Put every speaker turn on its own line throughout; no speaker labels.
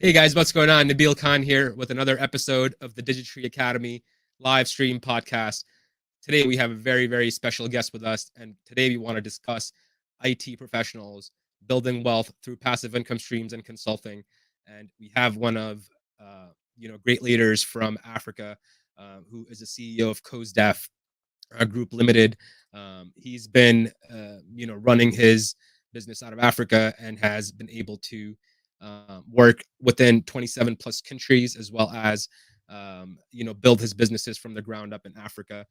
Hey guys, what's going on? Nabil Khan here with another episode of the DigiTree Academy live stream podcast. Today we have a very, very special guest with us, and today we want to discuss IT professionals building wealth through passive income streams and consulting. And we have one of great leaders from Africa, who is the CEO of COSDEF Group Limited. He's been running his business out of Africa and has been able to work within 27 plus countries, as well as build his businesses from the ground up in Africa.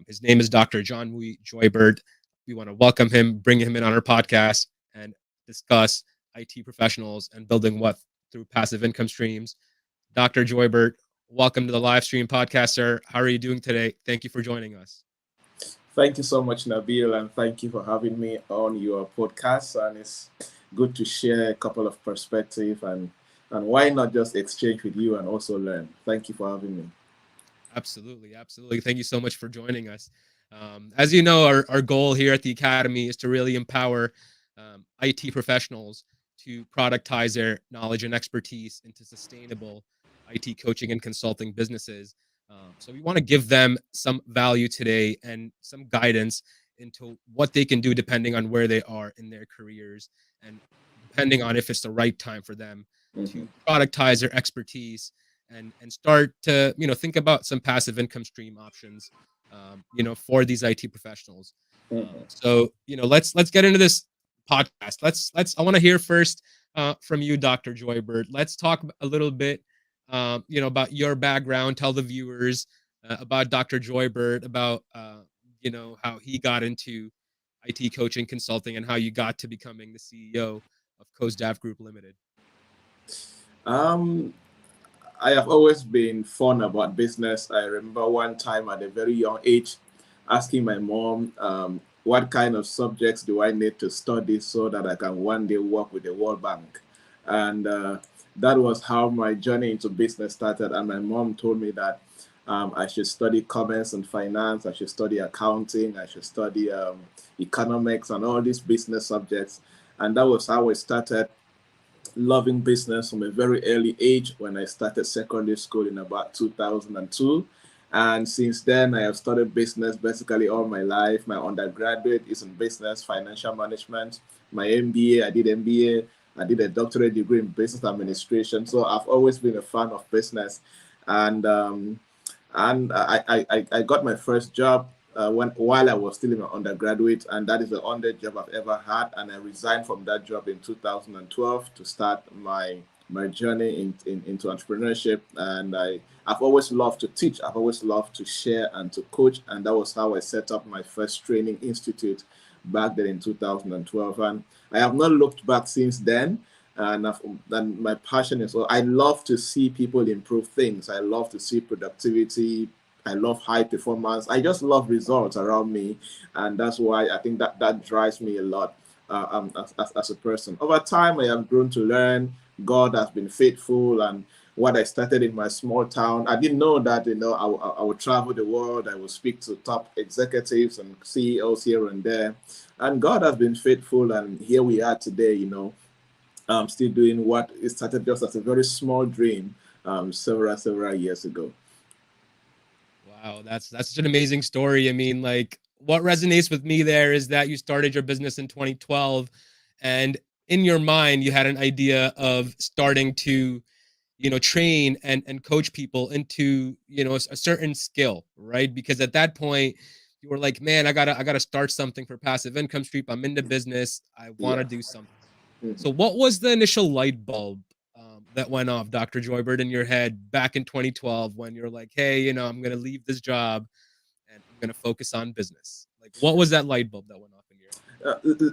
His name is Dr. Javnyuy Joybert. We want to welcome him, bring him in on our podcast, and discuss IT professionals and building wealth through passive income streams. Dr. Joybert, welcome to the live stream podcast, sir. How are you doing today? Thank you for joining us.
Thank you so much, Nabil, and thank you for having me on your podcast. And it's good to share a couple of perspectives and why not just exchange with you and also learn. Thank you for having me.
Absolutely. Absolutely. Thank you so much for joining us. As you know, our goal here at the Academy is to really empower IT professionals to productize their knowledge and expertise into sustainable IT coaching and consulting businesses. So we want to give them some value today and some guidance into what they can do depending on where they are in their careers and depending on if it's the right time for them to productize their expertise and start to think about some passive income stream options for these IT professionals. So let's get into this podcast. Let's I want to hear first from you, Dr. Joybert. Let's talk a little bit about your background. Tell the viewers about Dr. Joybert, about how he got into IT coaching consulting and how you got to becoming the CEO of COSDAF Group Limited.
I have always been fun about business. I remember one time at a very young age asking my mom, what kind of subjects do I need to study so that I can one day work with the World Bank? And that was how my journey into business started. And my mom told me that I should study commerce and finance, I should study accounting, I should study economics and all these business subjects. And that was how I started loving business from a very early age when I started secondary school in about 2002. And since then, I have studied business basically all my life. My undergraduate is in business, financial management. My MBA, I did MBA. I did a doctorate degree in business administration. So I've always been a fan of business. And I got my first job while I was still in my undergraduate, and that is the only job I've ever had. And I resigned from that job in 2012 to start my journey into entrepreneurship. And I've always loved to teach. I've always loved to share and to coach. And that was how I set up my first training institute back then in 2012. And I have not looked back since then. And my passion is, I love to see people improve things. I love to see productivity. I love high performance. I just love results around me. And that's why I think that drives me a lot as a person. Over time, I have grown to learn. God has been faithful. And what I started in my small town, I didn't know that, I would travel the world. I would speak to top executives and CEOs here and there. And God has been faithful. And here we are today, I'm still doing what it started just as a very small dream several years ago.
Wow, that's such an amazing story. I mean, like, what resonates with me there is that you started your business in 2012, and in your mind, you had an idea of starting to, train and coach people into, a certain skill, right? Because at that point, you were like, man, I gotta start something for passive income stream. I'm into business. I want to do something. So, what was the initial light bulb that went off, Dr. Joybert, in your head back in 2012 when you're like, hey, I'm going to leave this job and I'm going to focus on business? Like, what was that light bulb that went off in your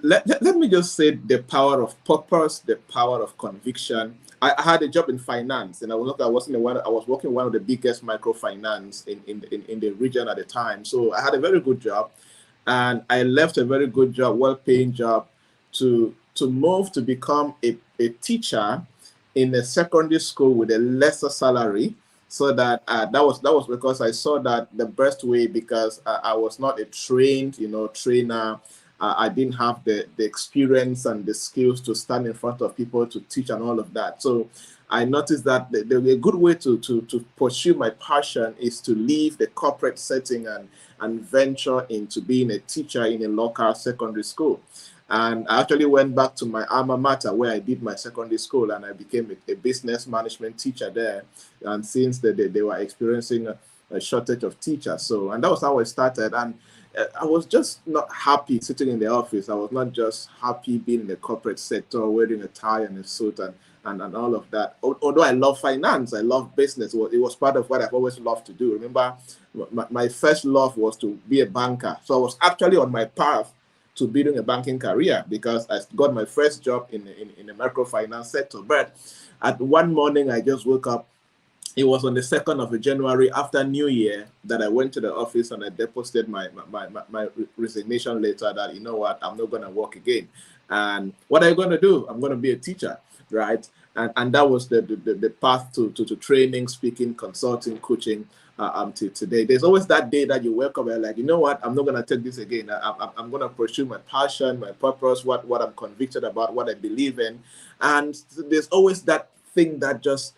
head?
Let me just say the power of purpose, the power of conviction. I had a job in finance, and I was working in one of the biggest microfinance in the region at the time. So I had a very good job, and I left a very good job, well-paying job, to move to become a teacher in a secondary school with a lesser salary. So that that was because I saw that the best way, because I was not a trained trainer. I didn't have the experience and the skills to stand in front of people to teach and all of that. So I noticed that a good way to pursue my passion is to leave the corporate setting and venture into being a teacher in a local secondary school. And I actually went back to my alma mater where I did my secondary school, and I became a business management teacher there. And since they were experiencing a shortage of teachers, so, and that was how I started. And I was just not happy sitting in the office. I was not just happy being in the corporate sector, wearing a tie and a suit and all of that. Although I love finance, I love business. It was part of what I've always loved to do. Remember, my first love was to be a banker. So I was actually on my path to building a banking career because I got my first job in the microfinance sector. But at one morning, I just woke up. It was on the 2nd of January after New Year that I went to the office and I deposited my resignation letter that, you know what, I'm not going to work again. And what are you going to do? I'm going to be a teacher, right? And that was the path to training, speaking, consulting, coaching till today. There's always that day that you wake up and like, you know what, I'm not going to take this again. I'm going to pursue my passion, my purpose, what I'm convicted about, what I believe in. And there's always that thing that just,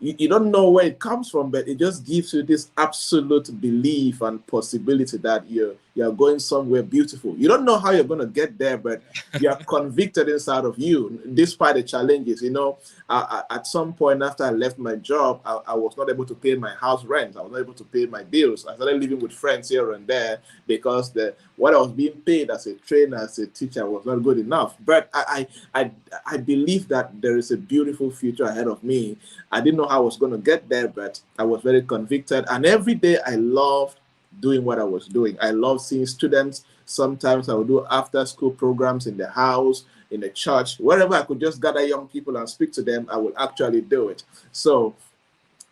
you don't know where it comes from, but it just gives you this absolute belief and possibility that you're going somewhere beautiful. You don't know how you're going to get there, but you're convicted inside of you, despite the challenges. You know, at some point after I left my job, I was not able to pay my house rent. I was not able to pay my bills. I started living with friends here and there because what I was being paid as a trainer, as a teacher, was not good enough. But I believe that there is a beautiful future ahead of me. I didn't know how I was going to get there, but I was very convicted. And every day I loved doing what I was doing. I love seeing students. Sometimes I would do after school programs in the house, in the church, wherever I could just gather young people and speak to them, I would actually do it. So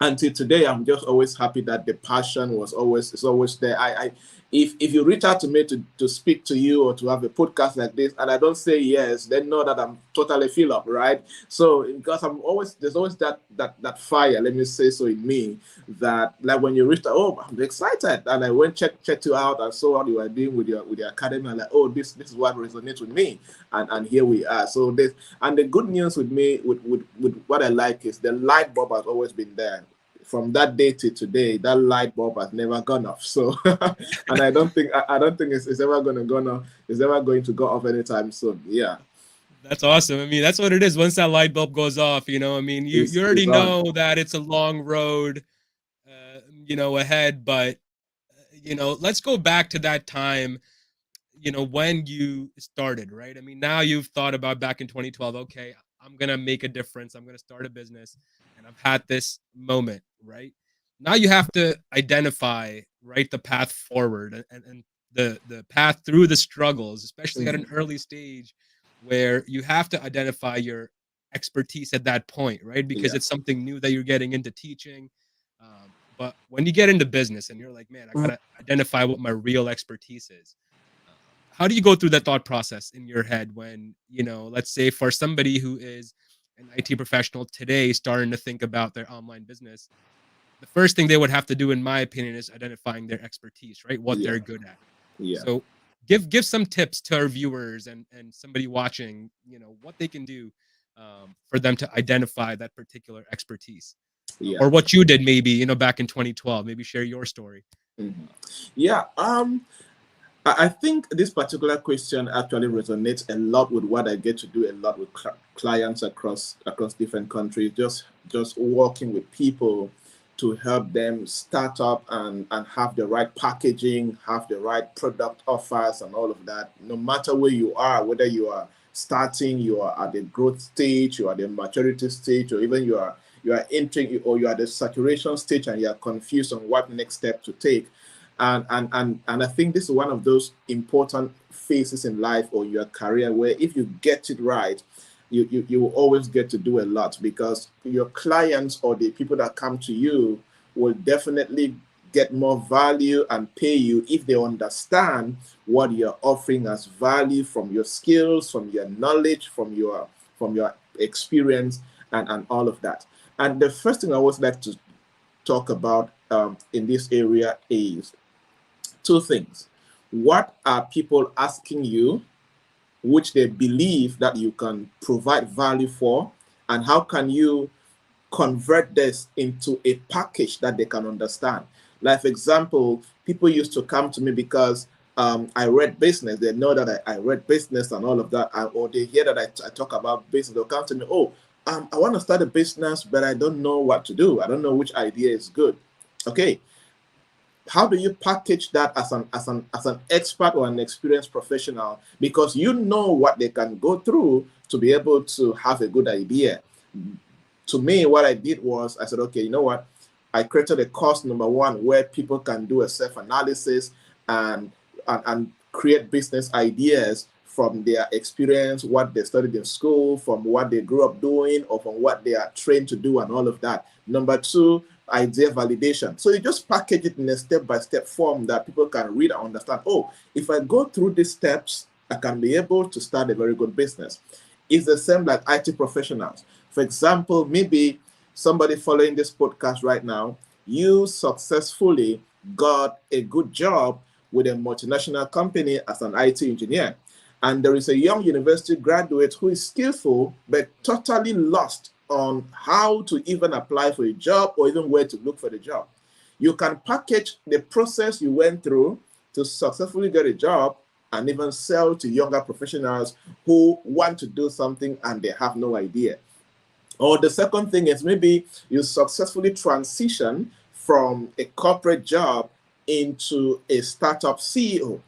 until today, I'm just always happy that the passion is always there. If you reach out to me to speak to you or to have a podcast like this, and I don't say yes, then know that I'm totally filled up, right? So because there's always that fire, let me say so, in me, that like when you reach out, oh, I'm excited, and I went checked you out and saw what you were doing with your academy, and like, oh, this is what resonates with me, and here we are. So this, and the good news with me with what I like is the light bulb has always been there. From that day to today, that light bulb has never gone off. So, and I don't think it's ever going to go off anytime soon. Yeah,
That's awesome. I mean, that's what it is. Once that light bulb goes off, you know, I mean, you already
it's on.
know that it's a long road, ahead. But let's go back to that time, when you started, right? I mean, now you've thought about back in 2012. Okay, I'm gonna make a difference. I'm gonna start a business, and I've had this moment, right? Now you have to identify, right, the path forward and the path through the struggles, especially at an early stage where you have to identify your expertise at that point, right? Because
Yeah.
it's something new that you're getting into teaching. But when you get into business and you're like, man, I gotta identify what my real expertise is. How do you go through that thought process in your head when, let's say for somebody who is an IT professional today starting to think about their online business, the first thing they would have to do, in my opinion, is identifying their expertise, right? What
Yeah.
they're good at.
Yeah.
So give some tips to our viewers and somebody watching, what they can do for them to identify that particular expertise.
Yeah.
Or what you did maybe, back in 2012. Maybe share your story.
Yeah. I think this particular question actually resonates a lot with what I get to do a lot with clients across different countries. Just working with people to help them start up and have the right packaging, have the right product offers and all of that. No matter where you are, whether you are starting, you are at the growth stage, you are at the maturity stage, or even you are entering, or you are at the saturation stage and you are confused on what next step to take. And I think this is one of those important phases in life or your career where if you get it right, you will always get to do a lot, because your clients or the people that come to you will definitely get more value and pay you if they understand what you're offering as value from your skills, from your knowledge, from your experience, and all of that. And the first thing I always like to talk about in this area is two things. What are people asking you, which they believe that you can provide value for, and how can you convert this into a package that they can understand. Like, for example, people used to come to me because I read business. They know that I read business and all of that, or they hear that I talk about business. They'll come to me, oh, I want to start a business, but I don't know what to do. I don't know which idea is good. Okay, how do you package that as an expert or an experienced professional? Because you know what they can go through to be able to have a good idea. To me, what I did was I said, okay, you know what? I created a course, number one, where people can do a self-analysis and create business ideas from their experience, what they studied in school, from what they grew up doing, or from what they are trained to do, and all of that. Number two, idea validation. So you just package it in a step-by-step form that people can read and understand. Oh, if I go through these steps, I can be able to start a very good business. It's the same like IT professionals. For example, maybe somebody following this podcast right now, you successfully got a good job with a multinational company as an IT engineer. And there is a young university graduate who is skillful, but totally lost on how to even apply for a job or even where to look for the job. You can package the process you went through to successfully get a job and even sell to younger professionals who want to do something and they have no idea. Or the second thing is maybe you successfully transition from a corporate job into a startup CEO.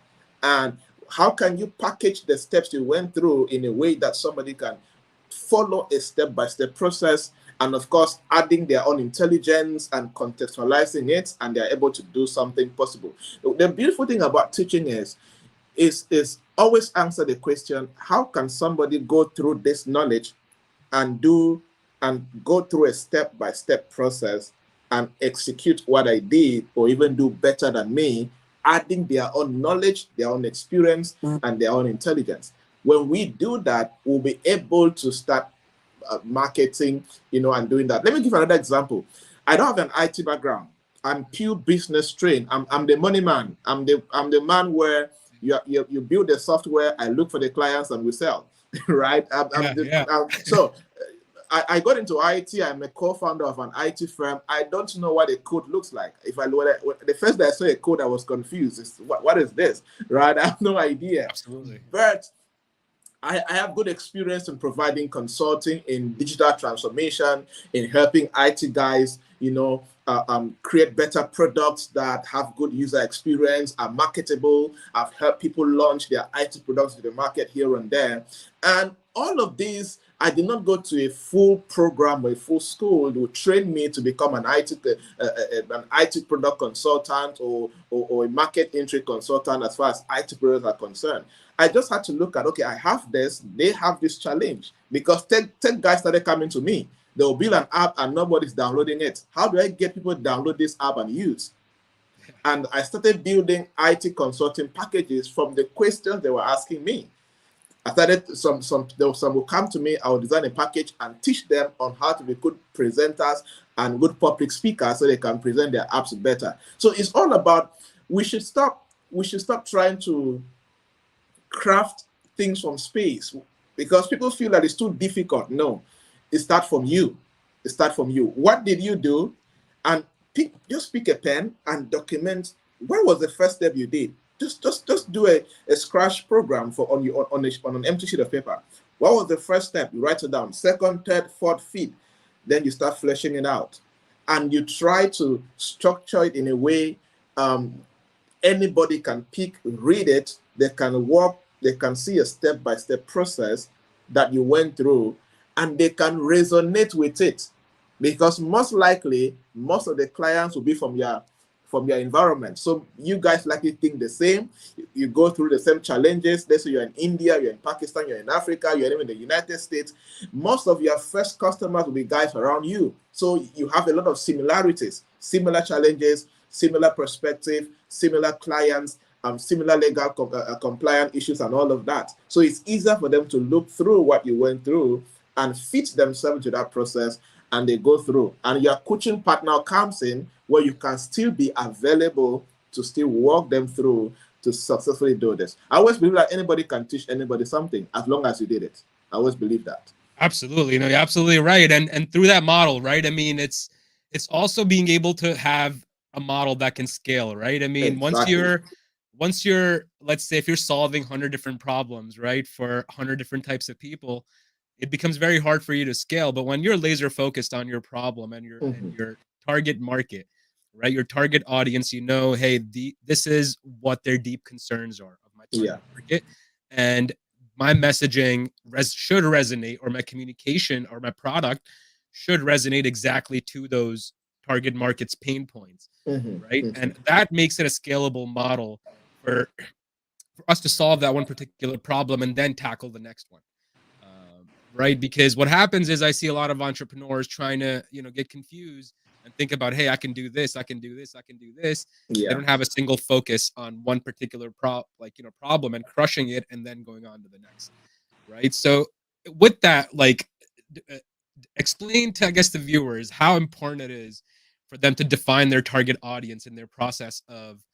And how can you package the steps you went through in a way that somebody can follow a step-by-step process, and of course adding their own intelligence and contextualizing it, and they're able to do something possible. The beautiful thing about teaching is always answer the question, how can somebody go through this knowledge and go through a step-by-step process and execute what I did or even do better than me, adding their own knowledge, their own experience, and their own intelligence. When we do that, we'll be able to start marketing, and doing that. Let me give another example. I don't have an IT background. I'm pure business trained. I'm the money man. I'm the man where you build the software, I look for the clients, and we sell, right? So I got into IT. I'm a co-founder of an IT firm. I don't know what a code looks like. The first day I saw a code, I was confused. What is this, right? I have no idea.
Absolutely.
But I have good experience in providing consulting in digital transformation, in helping IT guys, create better products that have good user experience, are marketable. I've helped people launch their IT products to the market here and there. And all of these, I did not go to a full program or a full school to train me to become an IT product consultant or a market entry consultant as far as IT products are concerned. I just had to look at, okay, I have this, they have this challenge, because 10 guys started coming to me. They will build an app and nobody's downloading it. How do I get people to download this app and use? And I started building IT consulting packages from the questions they were asking me. I started, some will come to me, I will design a package and teach them on how to be good presenters and good public speakers so they can present their apps better. So it's all about, we should stop trying to craft things from space because people feel that it's too difficult. No, it starts from you. What did you do? And just pick a pen and document what was the first step you did. Just do a scratch program on an empty sheet of paper. What was the first step? You write it down. Second, third, fourth, fifth. Then you start fleshing it out. And you try to structure it in a way anybody can read it, they can walk, they can see a step-by-step process that you went through, and they can resonate with it. Because most likely, most of the clients will be from your environment. So you guys likely think the same. You go through the same challenges. Let's say you're in India, you're in Pakistan, you're in Africa, you're even in the United States. Most of your first customers will be guys around you. So you have a lot of similarities, similar challenges, similar perspective, similar clients, similar legal compliance issues and all of that. So it's easier for them to look through what you went through and fit themselves to that process, and they go through. And your coaching partner comes in where you can still be available to still walk them through to successfully do this. I always believe that anybody can teach anybody something as long as you did it. I always believe that.
Absolutely. No, you're absolutely right. And through that model, right? I mean, it's also being able to have a model that can scale, right? I mean,
Exactly.
once you're, let's say if you're solving 100 different problems, right, for 100 different types of people, it becomes very hard for you to scale. But when you're laser focused on your problem and
Hmm.
your target market, right, your target audience, you know, hey, this is what their deep concerns are of my
Yeah.
target market, and my messaging should resonate, or my communication or my product should resonate exactly to those target markets pain points,
Hmm.
right?
Hmm.
And that makes it a scalable model for us to solve that one particular problem and then tackle the next one. Right, because what happens is I see a lot of entrepreneurs trying to, you know, get confused and think about, hey, I can do this, I can do this, I can do this, and they
Yeah.
don't have a single focus on one particular problem and crushing it and then going on to the next, right? So with that, like, explain to, I guess, the viewers how important it is for them to define their target audience in their process of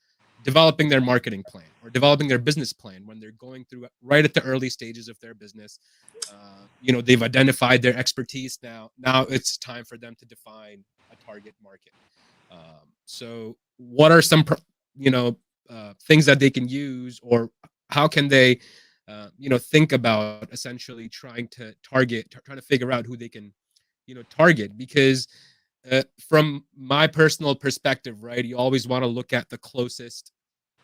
developing their marketing plan or developing their business plan when they're going through right at the early stages of their business. You know, they've identified their expertise. Now it's time for them to define a target market. So what are some you know things that they can use, or how can they you know, think about essentially trying to figure out who they can, you know, target? Because from my personal perspective, right, you always want to look at the closest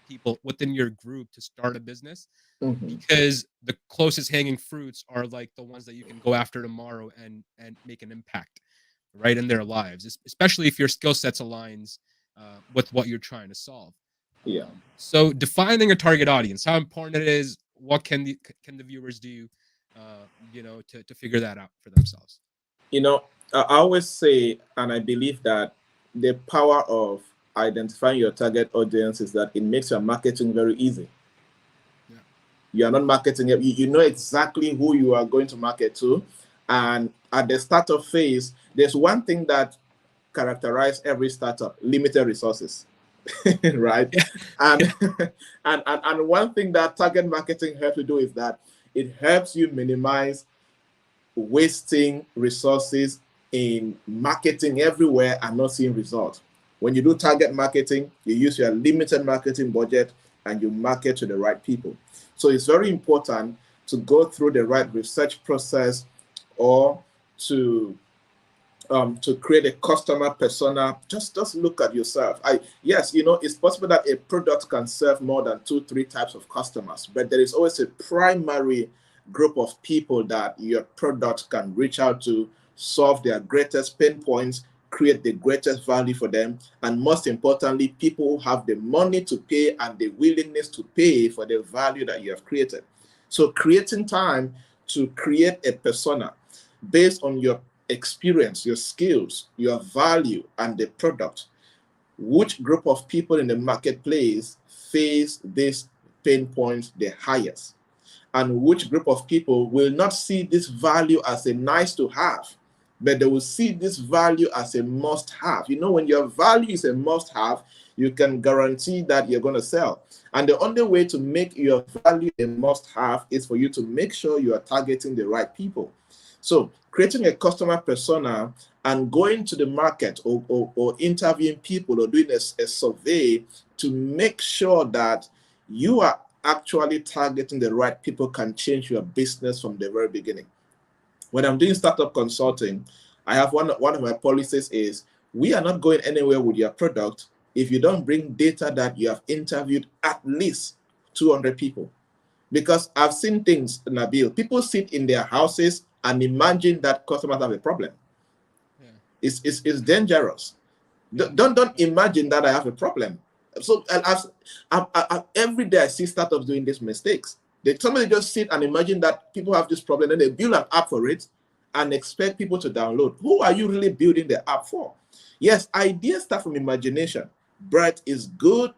people within your group to start a business,
Hmm.
because the closest hanging fruits are like the ones that you can go after tomorrow and make an impact, right, in their lives, especially if your skill sets aligns with what you're trying to solve.
Yeah.
So defining a target audience, how important it is, what can the viewers do, you know, to figure that out for themselves?
You know, I always say, and I believe that the power of identifying your target audience is that it makes your marketing very easy.
Yeah.
You are not marketing it. You know exactly who you are going to market to. And at the startup phase, there's one thing that characterizes every startup: limited resources. Right?
Yeah.
And, and one thing that target marketing helps you do is that it helps you minimize wasting resources in marketing everywhere and not seeing results. When you do target marketing, you use your limited marketing budget and you market to the right people. So it's very important to go through the right research process, or to create a customer persona. Just look at yourself. Yes, you know, it's possible that a product can serve more than two, three types of customers, but there is always a primary group of people that your product can reach out to, solve their greatest pain points, create the greatest value for them, and most importantly, people who have the money to pay and the willingness to pay for the value that you have created. So creating time to create a persona based on your experience, your skills, your value, and the product. Which group of people in the marketplace face these pain points the highest? And which group of people will not see this value as a nice to have, but they will see this value as a must have? You know, when your value is a must have, you can guarantee that you're going to sell. And the only way to make your value a must have is for you to make sure you are targeting the right people. So, creating a customer persona and going to the market, or interviewing people, or doing a survey to make sure that you are actually targeting the right people can change your business from the very beginning. When I'm doing startup consulting, I have one of my policies is, we are not going anywhere with your product if you don't bring data that you have interviewed at least 200 people. Because I've seen things, Nabil. People sit in their houses and imagine that customers have a problem.
Yeah.
It's dangerous.
Yeah.
Don't imagine that I have a problem. So every day I see startups doing these mistakes. Somebody just sit and imagine that people have this problem, then they build an app for it and expect people to download. Who are you really building the app for? Yes, ideas start from imagination, but it's good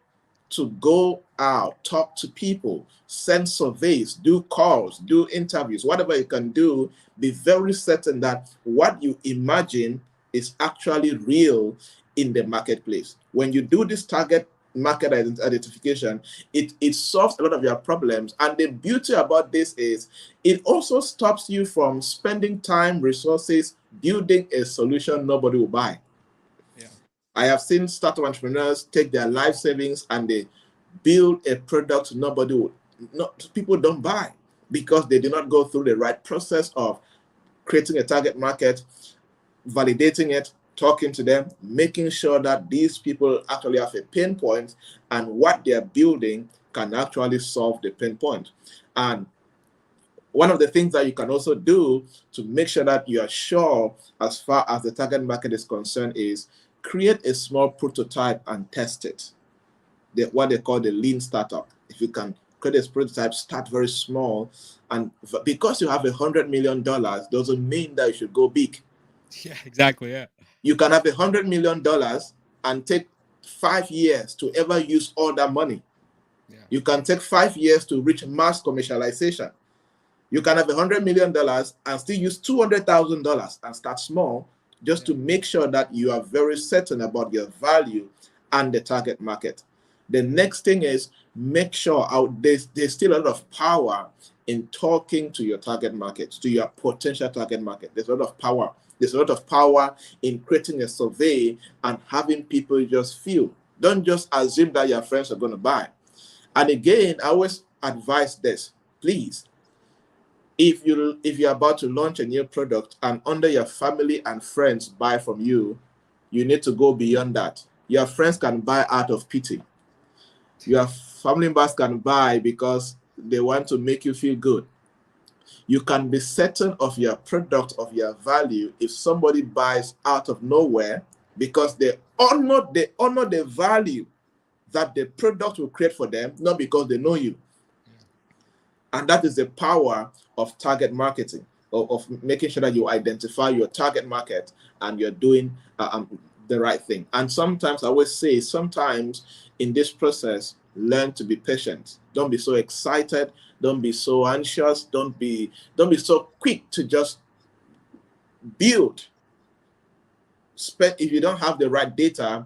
to go out, talk to people, send surveys, do calls, do interviews, whatever you can do. Be very certain that what you imagine is actually real in the marketplace. When you do this target market identification, it solves a lot of your problems. And the beauty about this is it also stops you from spending time, resources, building a solution nobody will buy.
Yeah.
I have seen startup entrepreneurs take their life savings and they build a product nobody will, not people don't buy, because they do not go through the right process of creating a target market, validating it, talking to them, making sure that these people actually have a pain point and what they're building can actually solve the pain point. And one of the things that you can also do to make sure that you are sure as far as the target market is concerned is create a small prototype and test it. What they call the lean startup. If you can create a prototype, start very small. And because you have $100 million doesn't mean that you should go big.
Yeah, exactly. Yeah.
You can have $100 million and take 5 years to ever use all that money.
Yeah.
You can take 5 years to reach mass commercialization. You can have $100 million and still use $200,000 and start small, just to make sure that you are very certain about your value and the target market. The next thing is make sure there's still a lot of power in talking to your target market, to your potential target market. There's a lot of power. There's a lot of power in creating a survey and having people just feel. Don't just assume that your friends are going to buy. And again, I always advise this, please. If you're about to launch a new product and under your family and friends buy from you, you need to go beyond that. Your friends can buy out of pity. Your family members can buy because they want to make you feel good. You can be certain of your product, of your value, if somebody buys out of nowhere, because they honor the value that the product will create for them, not because they know you. And that is the power of target marketing, of making sure that you identify your target market and you're doing the right thing. And sometimes I always say, sometimes in this process, learn to be patient. Don't be so excited. Don't be so anxious. Don't be so quick to just build. If you don't have the right data,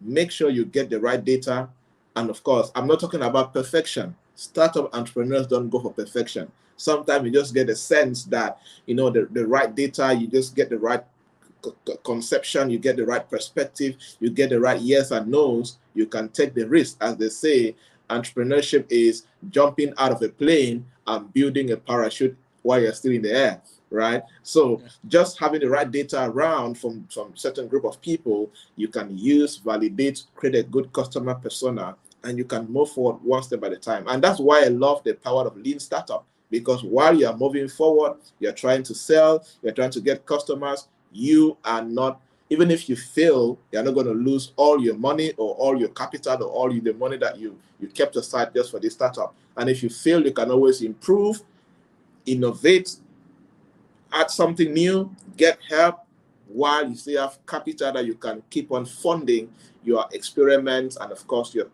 make sure you get the right data. And of course, I'm not talking about perfection. Startup entrepreneurs don't go for perfection. Sometimes you just get a sense that, the right data, you just get the right conception, you get the right perspective, you get the right yes and no's, you can take the risk. As they say, entrepreneurship is jumping out of a plane and building a parachute while you're still in the air, right? So just having the right data around from certain group of people, you can use, validate, create a good customer persona, and you can move forward one step at a time. And that's why I love the power of lean startup, because while you're moving forward, you're trying to sell, you're trying to get customers, you are not, even if you fail, you're not going to lose all your money or all your capital or all the money that you kept aside just for this startup. And if you fail, you can always improve, innovate, add something new, get help, while you still have capital that you can keep on funding your experiments and, of course, your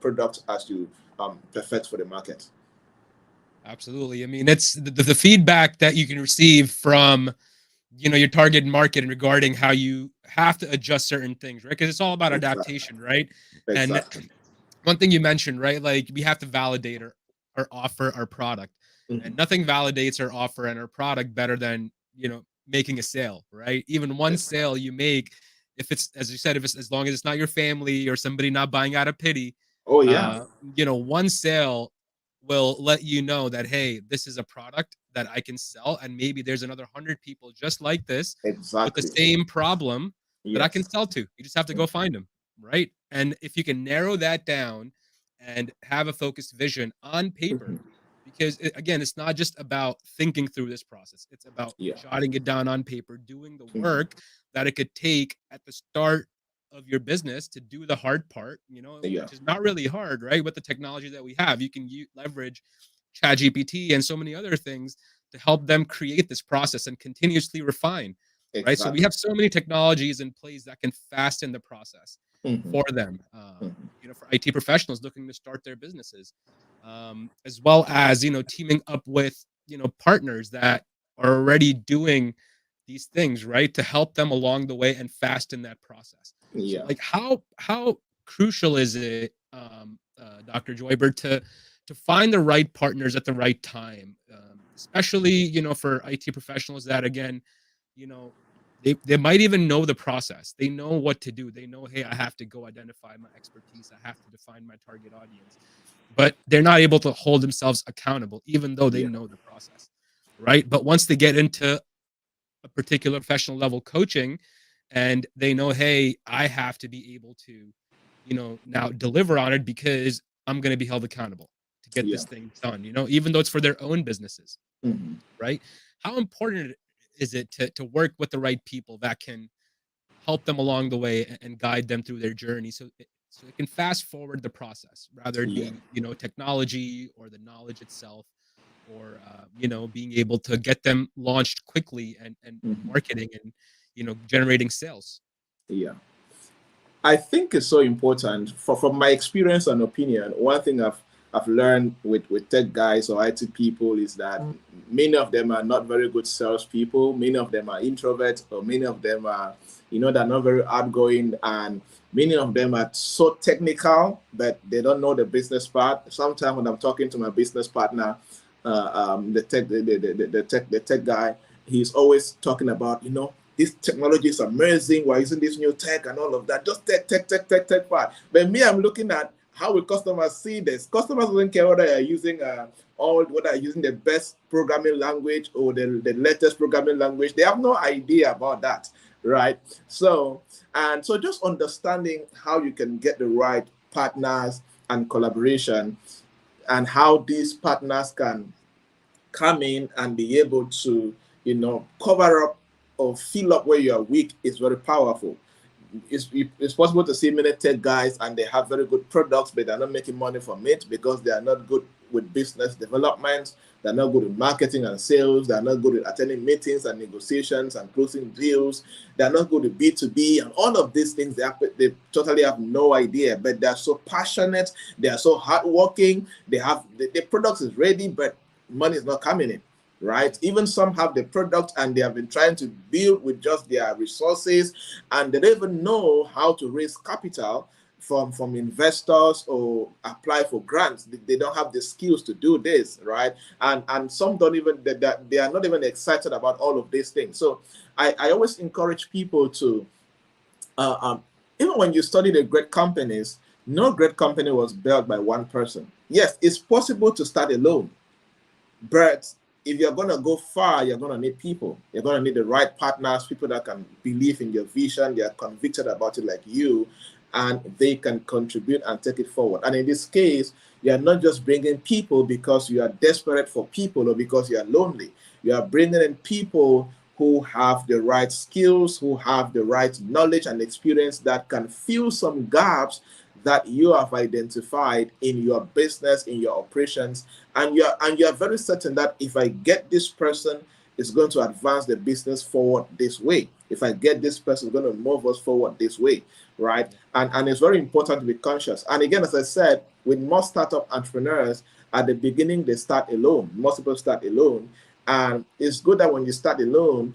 product as you perfect for the market.
Absolutely. I mean, it's the feedback that you can receive from your target market regarding how you have to adjust certain things, right? Because it's all about
Exactly.
adaptation, right? And
Exactly.
one thing you mentioned, right? Like we have to validate our offer, our product, and nothing validates our offer and our product better than making a sale, right? Even one sale you make, if it's, as you said, if it's, as long as it's not your family or somebody not buying out of pity,
Oh yeah.
one sale will let you know that, hey, this is a product that I can sell, and maybe there's another 100 people just like this with the
Exactly.
same problem that I can
Yes.
sell to. You just have to go find them, right? And if you can narrow that down and have a focused vision on paper, because again, it's not just about thinking through this process. It's about
Yeah.
jotting it down on paper, doing the work that it could take at the start of your business to do the hard part,
Yeah.
which is not really hard, right? With the technology that we have, you can leverage ChatGPT and so many other things to help them create this process and continuously refine, right? So we
Exactly.
have so many technologies in place that can fasten the process
Mm-hmm.
for them,
Mm-hmm.
for IT professionals looking to start their businesses, as well as, teaming up with, partners that are already doing these things, right? To help them along the way and fasten that process. So
Yeah.
like how crucial is it, Dr. Joybert, to find the right partners at the right time, especially, for IT professionals that, again, you know, they might even know the process. They know what to do. They know, hey, I have to go identify my expertise. I have to define my target audience. But they're not able to hold themselves accountable, even though they
Yeah.
know the process, right? But once they get into a particular professional level coaching and they know, hey, I have to be able to, now deliver on it because I'm going to be held accountable to get
Yeah.
this thing done, even though it's for their own businesses,
Mm-hmm.
right? How important is it to work with the right people that can help them along the way and guide them through their journey, so it can fast forward the process, rather it
Yeah.
be, technology or the knowledge itself, or being able to get them launched quickly and
Mm-hmm.
marketing and generating sales.
Yeah. I think it's so important from my experience and opinion. One thing I've learned with tech guys or IT people is that many of them are not very good salespeople. Many of them are introverts, or many of them are, they're not very outgoing, and many of them are so technical that they don't know the business part. Sometimes when I'm talking to my business partner, the tech guy, he's always talking about, this technology is amazing. We're using this new tech and all of that. Just tech part. But me, I'm looking at how will customers see this. Customers don't care whether you're using whether you're using the best programming language or the latest programming language. They have no idea about that, right? So just understanding how you can get the right partners and collaboration, and how these partners can come in and be able to, cover up or fill up where you are weak is very powerful. It's possible to see many tech guys and they have very good products, but they're not making money from it because they are not good with business development. They're not good with marketing and sales. They're not good with attending meetings and negotiations and closing deals. They're not good with B2B and all of these things. They totally have no idea, but they're so passionate. They are so hardworking. They have the product is ready, but money is not coming in, right? Even some have the product and they have been trying to build with just their resources, and they don't even know how to raise capital from investors or apply for grants. They don't have the skills to do this, right? And some don't even, they are not even excited about all of these things. So I always encourage people to, even when you study the great companies, no great company was built by one person. Yes, it's possible to start alone, but if you're going to go far, you're going to need people. You're going to need the right partners, people that can believe in your vision. They are convicted about it like you, and they can contribute and take it forward. And in this case, you're not just bringing people because you are desperate for people or because you are lonely. You are bringing in people who have the right skills, who have the right knowledge and experience that can fill some gaps that you have identified in your business, in your operations, and you're very certain that if I get this person, it's going to advance the business forward this way. If I get this person, it's going to move us forward this way, right? And it's very important to be conscious. And again, as I said, with most startup entrepreneurs, at the beginning they start alone. Most people start alone, and it's good that when you start alone,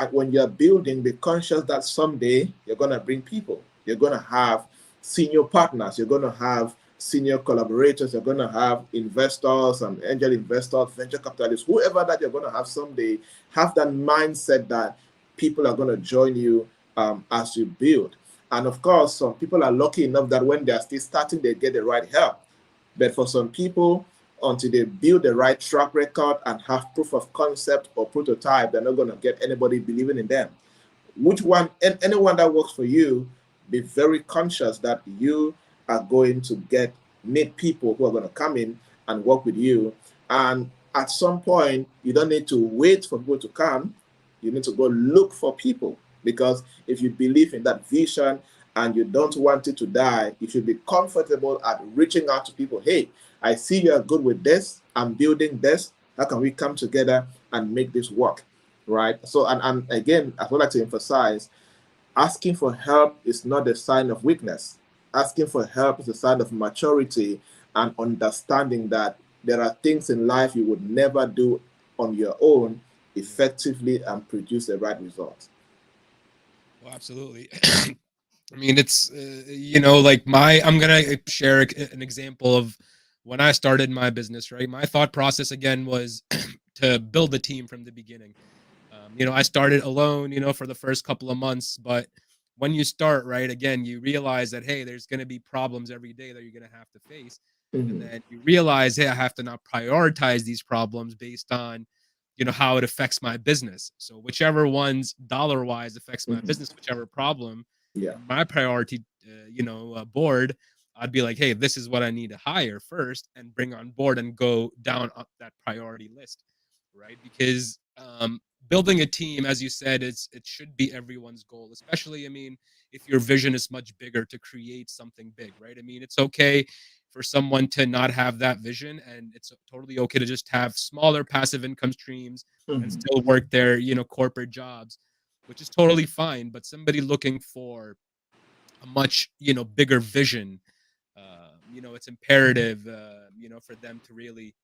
when you're building, be conscious that someday you're going to bring people. You're going to have senior partners. You're going to have senior collaborators. You're going to have investors and angel investors, venture capitalists, whoever that you're going to have someday. Have that mindset that people are going to join you as you build. And of course, some people are lucky enough that when they're still starting, they get the right help. But for some people, until they build the right track record and have proof of concept or prototype, they're not going to get anybody believing in them. Which one, anyone that works for you, be very conscious that you are going to need people who are going to come in and work with you. And at some point, you don't need to wait for people to come. You need to go look for people, because if you believe in that vision and you don't want it to die, you should be comfortable at reaching out to people. Hey, I see you are good with this. I'm building this. How can we come together and make this work? Right? So, and again, I would like to emphasize, asking for help is not a sign of weakness. Asking for help is a sign of maturity and understanding that there are things in life you would never do on your own effectively and produce the right result.
Well, absolutely. I mean, it's like I'm gonna share an example of when I started my business. Right, my thought process again was to build a team from the beginning. I started alone, for the first couple of months, but when you start, right, again, you realize that hey, there's gonna be problems every day that you're gonna have to face, and
Mm-hmm.
then you realize, hey, I have to now prioritize these problems based on how it affects my business. So whichever ones dollar wise affects my
Mm-hmm.
business, whichever problem
Yeah.
in my priority board, I'd be like, hey, this is what I need to hire first and bring on board and go down up that priority list, right? Because building a team, as you said, it should be everyone's goal, especially, I mean, if your vision is much bigger to create something big, right? I mean, it's okay for someone to not have that vision, and it's totally okay to just have smaller passive income streams and
Mm-hmm.
still work their corporate jobs, which is totally fine. But somebody looking for a much bigger vision, it's imperative for them to really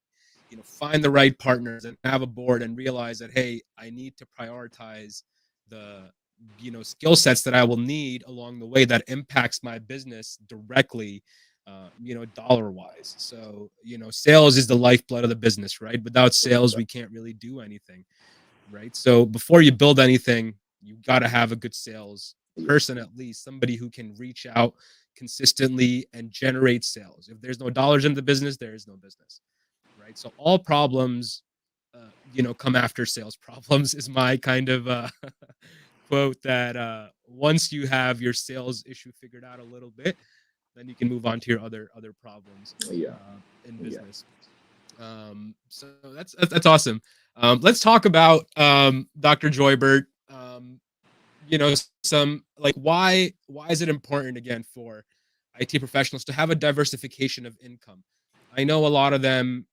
find the right partners and have a board and realize that hey, I need to prioritize the skill sets that I will need along the way that impacts my business directly, dollar wise. So sales is the lifeblood of the business, right? Without sales we can't really do anything, right? So before you build anything, you got to have a good sales
Yeah.
person, at least somebody who can reach out consistently and generate sales. If there's no dollars in the business, there is no business, right? So all problems, come after sales problems is my kind of quote. That once you have your sales issue figured out a little bit, then you can move on to your other problems
Yeah.
in
Yeah.
business. So that's awesome. Let's talk about Dr. Joybert. Some like why is it important again for IT professionals to have a diversification of income? I know a lot of them,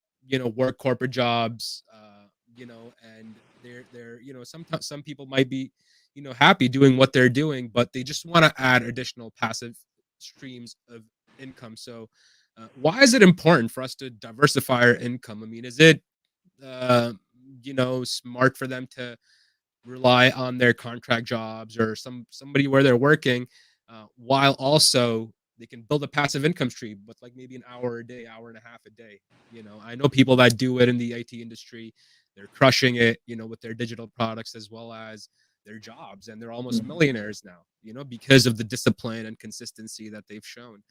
work corporate jobs, and they're sometimes some people might be, happy doing what they're doing, but they just want to add additional passive streams of income. So, why is it important for us to diversify our income? I mean, is it uh, smart for them to rely on their contract jobs or somebody where they're working, while also they can build a passive income stream with like maybe an hour a day, hour and a half a day? I know people that do it in the IT industry. They're crushing it, with their digital products as well as their jobs, and they're almost
Mm-hmm.
millionaires now, because of the discipline and consistency that they've shown.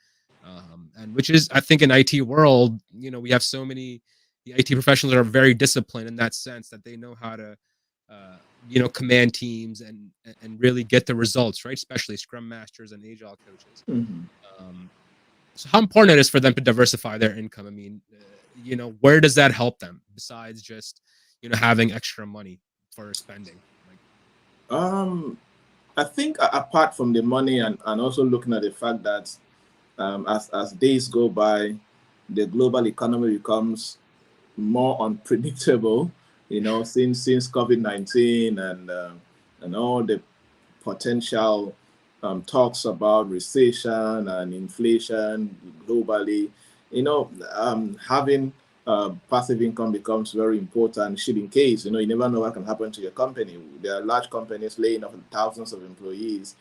And which is, I think, in IT world, we have so many, the IT professionals are very disciplined in that sense that they know how to command teams and really get the results, right? Especially scrum masters and agile coaches.
Mm-hmm.
um, so how important it is for them to diversify their income? I mean, where does that help them besides just having extra money for spending, like?
Um, I think apart from the money and also looking at the fact that as days go by, the global economy becomes more unpredictable. Since COVID-19 and all the potential talks about recession and inflation globally, having passive income becomes very important. Should in case, you never know what can happen to your company. There are large companies laying off thousands of employees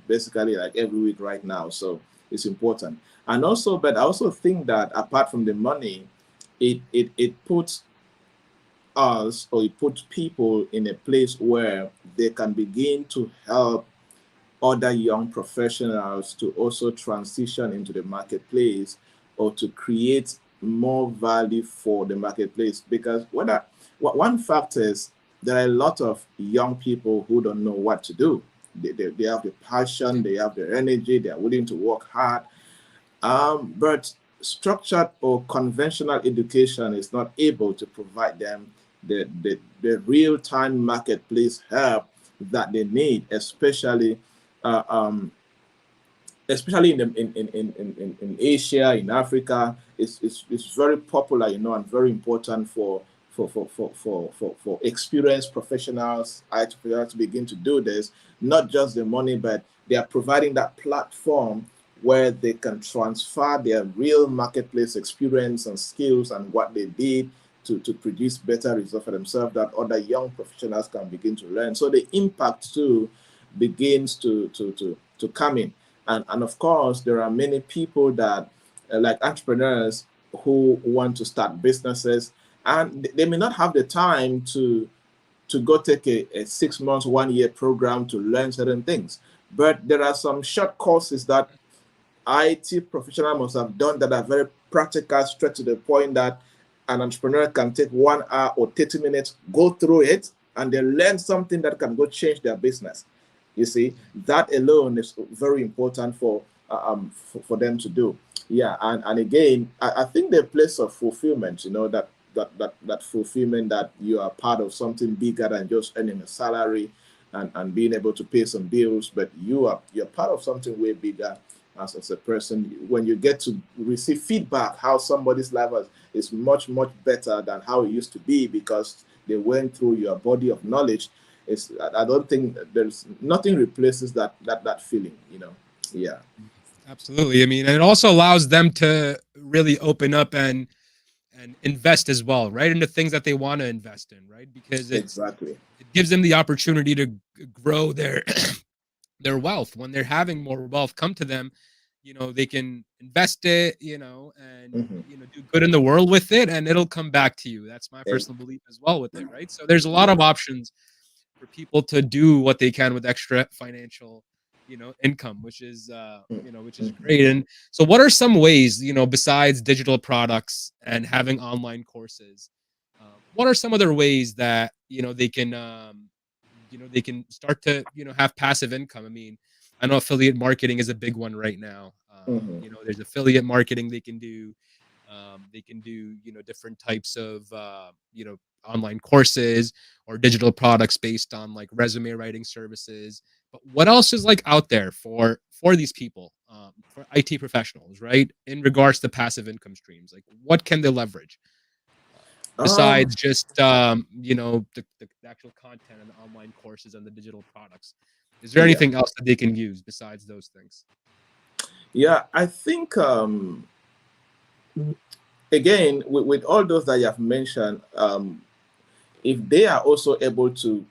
basically like every week right now. So it's important. And also, but I also think that apart from the money, it puts us or it puts people in a place where they can begin to help other young professionals to also transition into the marketplace or to create more value for the marketplace. Because one fact is there are a lot of young people who don't know what to do. They have the passion, they have the energy, they are willing to work hard, but structured or conventional education is not able to provide them the real-time marketplace help that they need, uh, um, especially in Asia, in Africa. It's very popular, and very important for experienced professionals, IT professionals to begin to do this. Not just the money, but they are providing that platform where they can transfer their real marketplace experience and skills and what they did to produce better results for themselves that other young professionals can begin to learn. So the impact too begins to come in. And of course, there are many people that, like entrepreneurs, who want to start businesses, and they may not have the time to go take a 6 months, 1 year program to learn certain things. But there are some short courses that IT professional must have done that are very practical, straight to the point, that an entrepreneur can take 1 hour or 30 minutes, go through it, and they learn something that can go change their business. You see, that alone is very important for them to do. Yeah, and again, I think the place of fulfillment, that fulfillment, that you are part of something bigger than just earning a salary and being able to pay some bills, but you're part of something way bigger as a person. When you get to receive feedback how somebody's life is much better than how it used to be, because they went through your body of knowledge, I don't think there's nothing replaces that feeling. Yeah.
Absolutely. I mean, and it also allows them to really open up and invest as well, right? Into things that they want to invest in, right? Because
Exactly.
it gives them the opportunity to grow their their wealth. When they're having more wealth come to them, they can invest it, and
Hmm.
do good in the world with it, and it'll come back to you. That's my personal belief as well with it, right? So there's a lot
Yeah.
of options for people to do what they can with extra financial income, which is
Mhm.
great. And so what are some ways, besides digital products and having online courses, what are some other ways that they can start to have passive income? I mean, I know affiliate marketing is a big one right now.
Mhm.
There's affiliate marketing they can do. They can do different types of online courses or digital products based on like resume writing services. But what else is like out there for these people, for IT professionals, right? In regards to passive income streams, like what can they leverage
Um,
besides just the actual content and the online courses and the digital products? Is there
yeah.
anything else that they can use besides those things?
Yeah, I think, again, with all those that you have mentioned, if they are also able to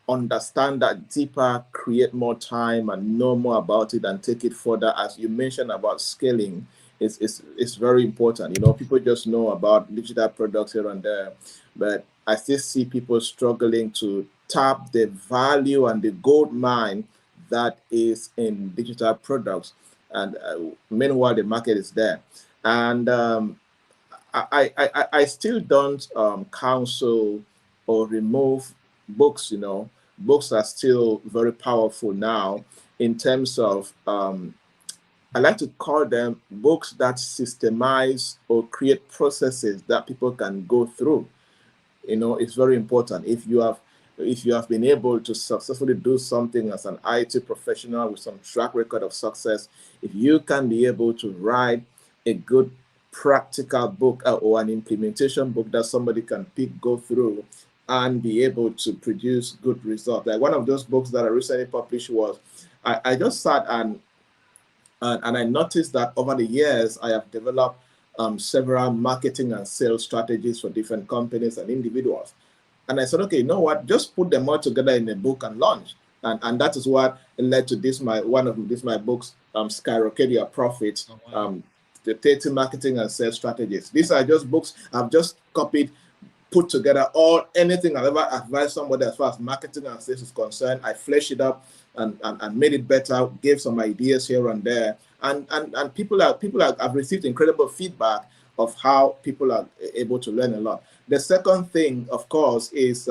understand that deeper, create more time, and know more about it and take it further, as you mentioned about scaling, is very important. People just know about digital products here and there, but I still see people struggling to tap the value and the gold mine that is in digital products. And meanwhile, the market is there. And I still don't counsel or remove books. Books are still very powerful now, in terms of, I like to call them books that systemize or create processes that people can go through. It's very important. If you have been able to successfully do something as an IT professional with some track record of success, if you can be able to write a good practical book, or an implementation book that somebody can pick, go through, and be able to produce good results. Like one of those books that I recently published was, I just sat and I noticed that over the years, I have developed several marketing and sales strategies for different companies and individuals. And I said, okay, you know what? Just put them all together in a book and launch. And that is what led to one of my books, Skyrocket Your Profits,
Oh wow.
the 30 marketing and sales strategies. These are just books I've just copied, put together, all anything I've ever advised somebody as far as marketing and sales is concerned. I fleshed it up and made it better, gave some ideas here and there. And I've received incredible feedback of how people are able to learn a lot. The second thing, of course, is,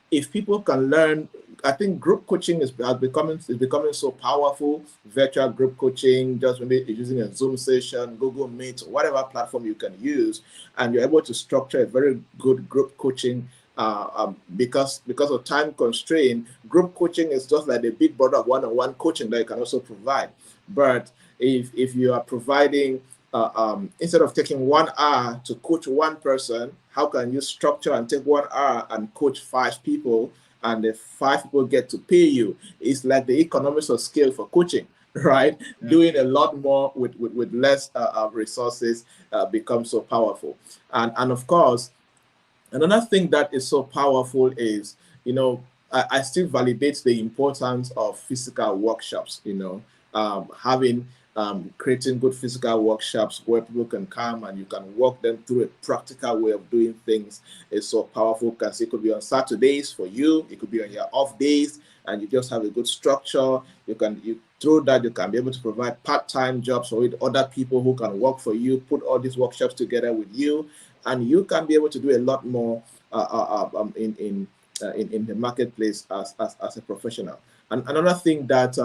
if people can learn. I think group coaching is becoming so powerful. Virtual group coaching, just maybe using a Zoom session, Google Meet, whatever platform you can use, and you're able to structure a very good group coaching. Because of time constraint, group coaching is just like the big brother of one-on-one coaching that you can also provide. But if you are providing, instead of taking 1 hour to coach one person, how can you structure and take 1 hour and coach 5 people, and the 5 people get to pay you? It's like the economics of scale for coaching, right?
Yeah,
Doing a
yeah.
lot more with less resources becomes so powerful. And of course, another thing that is so powerful is, I still validate the importance of physical workshops. having creating good physical workshops where people can come and you can walk them through a practical way of doing things is so powerful, because it could be on Saturdays for you, it could be on your off days, and you just have a good structure. You through that you can be able to provide part-time jobs with other people who can work for you, put all these workshops together with you, and you can be able to do a lot more in the marketplace as a professional. And another thing that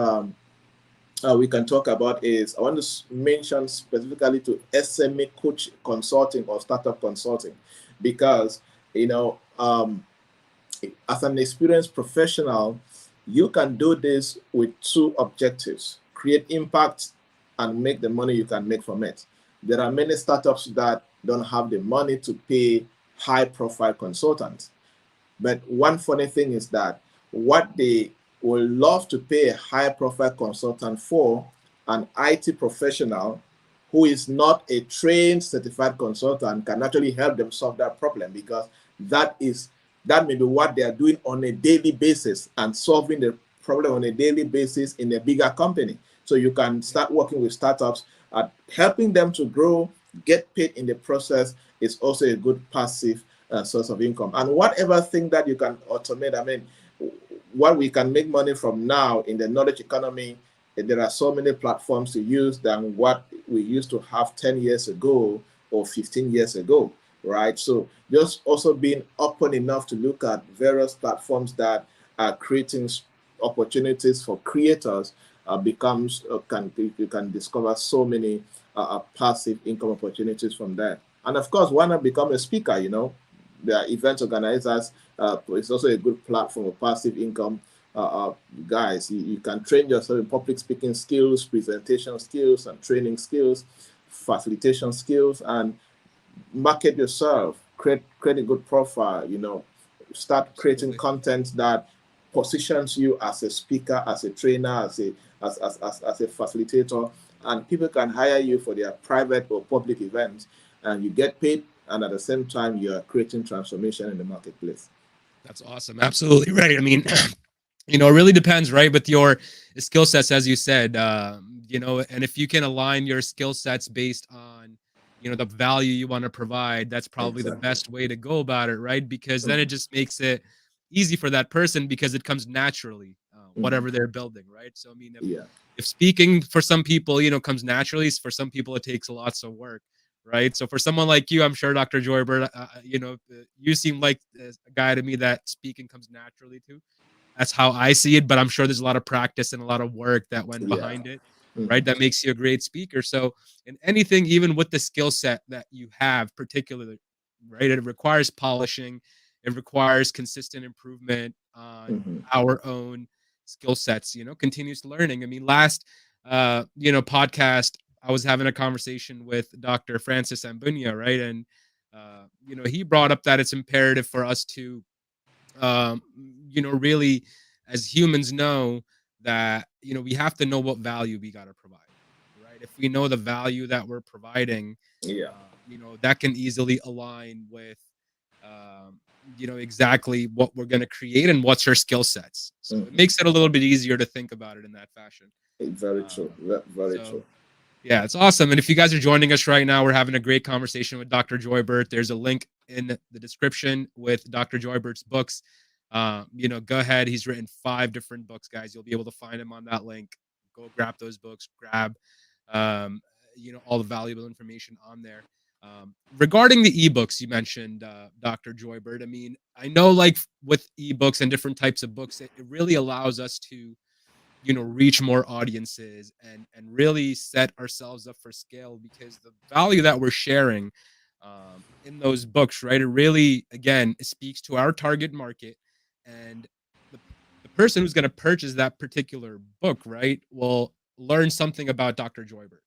we can talk about is, I want to mention specifically to SME coach consulting or startup consulting, because you know as an experienced professional, you can do this with two objectives: create impact and make the money you can make from it. There are many startups that don't have the money to pay high profile consultants. But one funny thing is that what they will love to pay a high profile consultant for, an IT professional who is not a trained certified consultant, can actually help them solve that problem, because that is that may be what they are doing on a daily basis and solving the problem on a daily basis in a bigger company. So you can start working with startups at helping them to grow, get paid in the process, is also a good passive source of income. And whatever thing that you can automate, I mean, what we can make money from now in the knowledge economy, there are so many platforms to use than what we used to have 10 years ago or 15 years ago, right? So just also being open enough to look at various platforms that are creating opportunities for creators becomes you can discover so many passive income opportunities from there. And of course, why not become a speaker? There are event organizers. It's also a good platform of passive income. Guys, you can train yourself in public speaking skills, presentation skills, and training skills, facilitation skills, and market yourself. Create a good profile. Start creating
Absolutely.
content that positions you as a speaker, as a trainer, as a facilitator, and people can hire you for their private or public events, and you get paid, and at the same time you are creating transformation in the marketplace.
That's awesome. Absolutely right. I mean, it really depends, right? With your skill sets, as you said, and if you can align your skill sets based on, the value you want to provide, that's probably the
Exactly.
best way to go about it, right? Because then it
Mhm.
just makes it easy for that person because it comes naturally,
Mhm.
whatever they're building, right? So, I mean,
Yeah.
if speaking for some people, comes naturally, for some people it takes lots of work, right? So for someone like you, I'm sure Dr. Joybert, you seem like a guy to me that speaking comes naturally to. That's how I see it, but I'm sure there's a lot of practice and a lot of work that went
Yeah.
behind it, right?
Mhm.
That makes you a great speaker. So, in anything, even with the skill set that you have, particularly, right, it requires polishing, it requires consistent improvement on
Mhm.
our own skill sets, continuous learning. I mean, last, podcast, I was having a conversation with Dr. Francis Ambunia, right? And, he brought up that it's imperative for us to um, really as humans know that, we have to know what value we got to provide, right? If we know the value that we're providing,
Yeah.
that can easily align with, um, exactly what we're going to create and what's our skill sets. So it
Mhm.
makes it a little bit easier to think about it in that fashion.
Very true.
Um,
Very true.
so yeah, it's awesome. And if you guys are joining us right now, we're having a great conversation with Dr. Joybert. There's a link in the description with Dr. Joybert's books. Go ahead. He's written 5 different books, guys. You'll be able to find him on that link. Go grab those books, grab, um, all the valuable information on there. Regarding the ebooks you mentioned, Dr. Joybert, I mean, I know like with ebooks and different types of books, it really allows us to reach more audiences and really set ourselves up for scale because the value that we're sharing in those books, right, it really again it speaks to our target market, and the, the person who's going to purchase that particular book, right, will learn something about Dr. Joybert.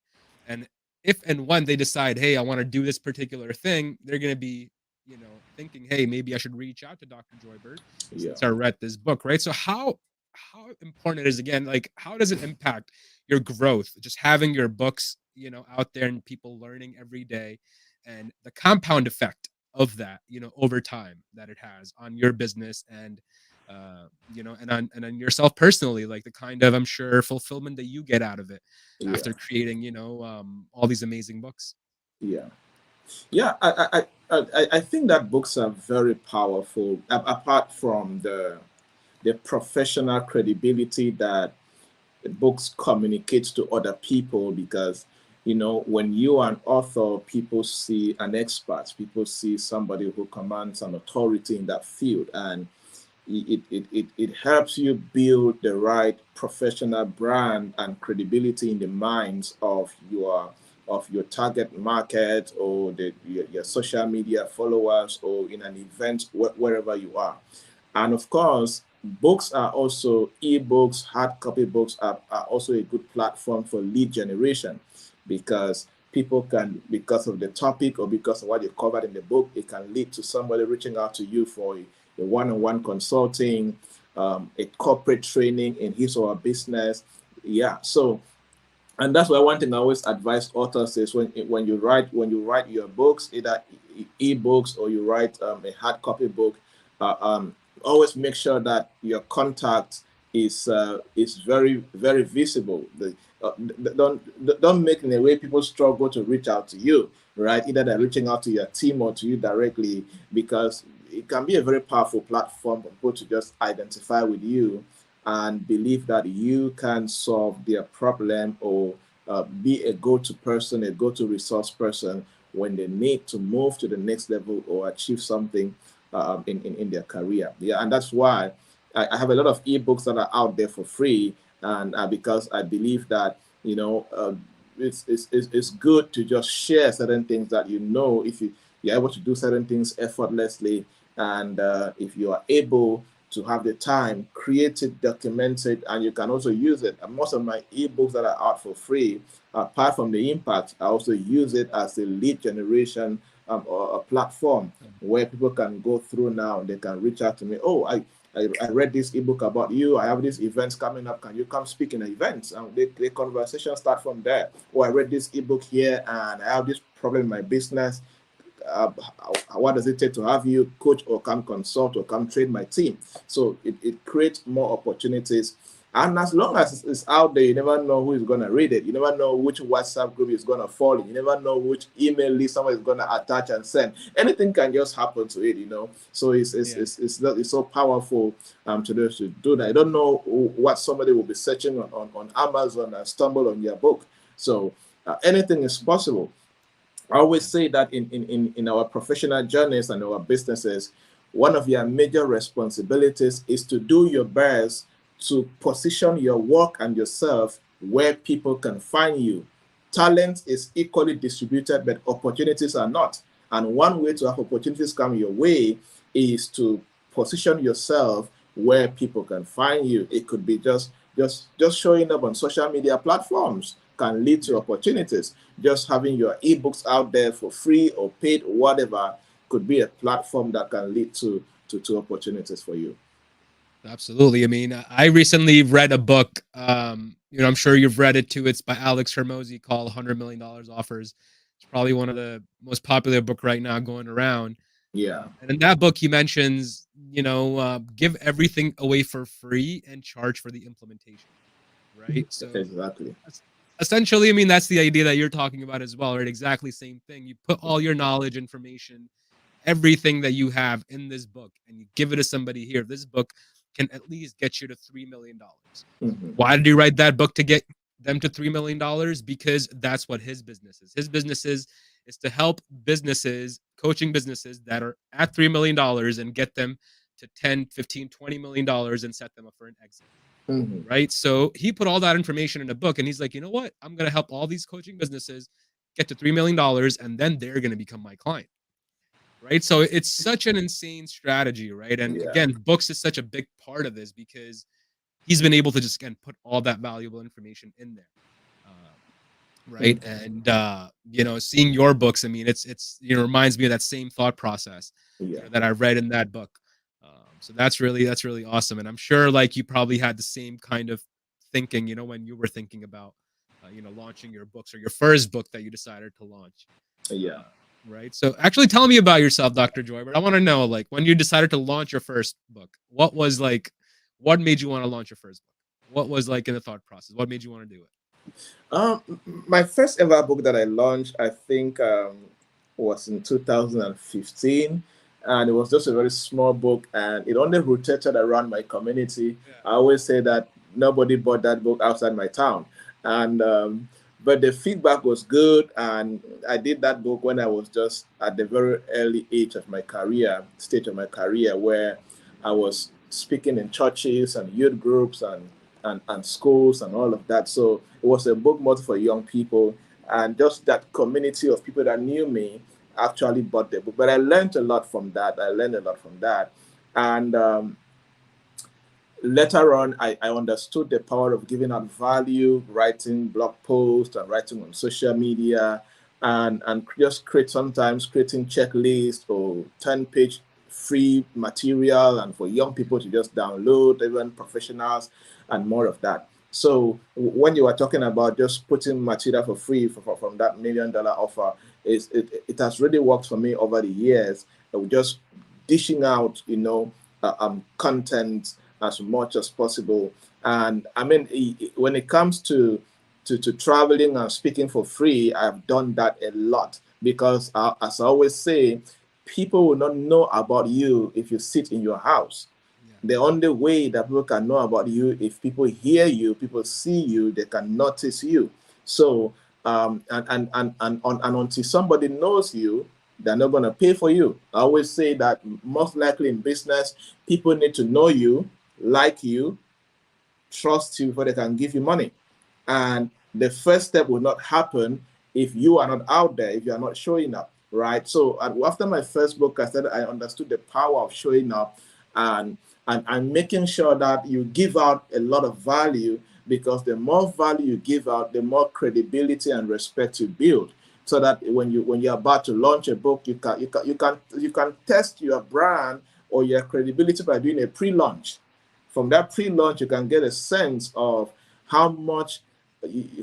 And if and when they decide, hey, I want to do this particular thing, they're going to be thinking, hey, maybe I should reach out to Dr. Joybert
Yeah.
since I read this book, right? So how important it is, again, like how does it impact your growth just having your books out there and people learning every day, and the compound effect of that over time that it has on your business and and on yourself personally, like the kind of, I'm sure, fulfillment that you get out of it
Yeah.
after creating, all these amazing books.
Yeah. Yeah, I think that books are very powerful. Apart from the professional credibility that the books communicate to other people, because when you are an author, people see an expert, people see somebody who commands an authority in that field, and it helps you build the right professional brand and credibility in the minds of your target market, or your social media followers, or in an event wherever you are. And of course, books are also ebooks, hard copy books are also a good platform for lead generation, because people can, because of the topic or because of what you covered in the book, it can lead to somebody reaching out to you for a one-on-one consulting, a corporate training in his or her business. Yeah. So, and that's why one thing I always advise authors is, when you write your books, either ebooks or you write a hard copy book, uh, um, always make sure that your contact is very, very visible. Don't make in a way people struggle to reach out to you, right? Either they're reaching out to your team or to you directly, because it can be a very powerful platform for people to just identify with you and believe that you can solve their problem, or be a go-to person, a go-to resource person when they need to move to the next level or achieve something in their career. Yeah, and that's why I have a lot of ebooks that are out there for free, and because I believe that it's good to just share certain things that if you're able to do certain things effortlessly, and if you are able to have the time, create it, document it, and you can also use it. And most of my ebooks that are out for free, apart from the impact, I also use it as a lead generation, or a platform where people can go through now. They can reach out to me. Oh, I read this ebook about you. I have these events coming up. Can you come speak in the events? And the conversation start from there. Oh, I read this ebook here, and I have this problem in my business. What does it take to have you coach or come consult or come train my team? So it creates more opportunities. And as long as it's out there, you never know who is going to read it. You never know which WhatsApp group is going to fall in. You never know which email list someone is going to attach and send. Anything can just happen to it. So it's so powerful to do that. I don't know what somebody will be searching on Amazon and stumble on your book. So anything is possible. I always say that in our professional journeys and our businesses, one of your major responsibilities is to do your best to position your work and yourself where people can find you. Talent is equally distributed, but opportunities are not. And one way to have opportunities come your way is to position yourself where people can find you. It could be just showing up on social media platforms can lead to opportunities. Just having your ebooks out there for free or paid or whatever could be a platform that can lead to opportunities for you.
Absolutely. I mean, I recently read a book. I'm sure you've read it too. It's by Alex Hermosi, called $100 Million Offers. It's probably one of the most popular book right now going around.
Yeah.
And in that book, he mentions, give everything away for free and charge for the implementation. Right. So
Exactly.
essentially, I mean, that's the idea that you're talking about as well, right? Exactly same thing. You put all your knowledge, information, everything that you have in this book, and you give it to somebody here. This book can at least get you to $3 million.
Mm-hmm.
Why did he write that book? To get them to $3 million? Because that's what his business is. His business is to help businesses, coaching businesses that are at $3 million, and get them to 10, 15, $20 million and set them up for an exit.
Mm-hmm.
Right. So he put all that information in a book, and he's like, you know what? I'm going to help all these coaching businesses get to $3 million, and then they're going to become my client. Right. So it's such an insane strategy. Right. And
Yeah.
again, books is such a big part of this, because he's been able to just, again, put all that valuable information in there. Right.
Mm-hmm.
And seeing your books, I mean, it's reminds me of that same thought process,
Yeah.
that I read in that book. So that's really awesome. And I'm sure, like, you probably had the same kind of thinking, when you were thinking about, launching your books, or your first book that you decided to launch.
Yeah.
Right. So actually tell me about yourself, Dr. Joybert. I want to know, like, when you decided to launch your first book, what was like, what made you want to launch your first book? What was like in the thought process? What made you want to do it?
My first ever book that I launched, I think, was in 2015, and it was just a very small book, and it only rotated around my community.
Yeah.
I always say that nobody bought that book outside my town, and but the feedback was good, and I did that book when I was just at the very early age of my career, stage of my career, where I was speaking in churches and youth groups and schools and all of that. So it was a book more for young people, and just that community of people that knew me actually bought the book. But I learned a lot from that. And later on, I understood the power of giving out value, writing blog posts and writing on social media, and just sometimes creating checklists or 10-page free material and for young people to just download, even professionals, and more of that. So when you were talking about just putting material for free from that $1 million offer, it has really worked for me over the years. Just dishing out, content as much as possible. And I mean, when it comes to traveling and speaking for free, I've done that a lot because, as I always say, people will not know about you if you sit in your house.
Yeah.
The only way that people can know about you, if people hear you, people see you, they can notice you. So and until somebody knows you, they're not going to pay for you. I always say that most likely in business, people need to know you, like you, trust you before they can give you money. And the first step will not happen if you are not out there, if you are not showing up, right? So after my first book, I said I understood the power of showing up and and making sure that you give out a lot of value, because the more value you give out, the more credibility and respect you build. So that when you're about to launch a book, you can test your brand or your credibility by doing a pre-launch. From that pre-launch, you can get a sense of how much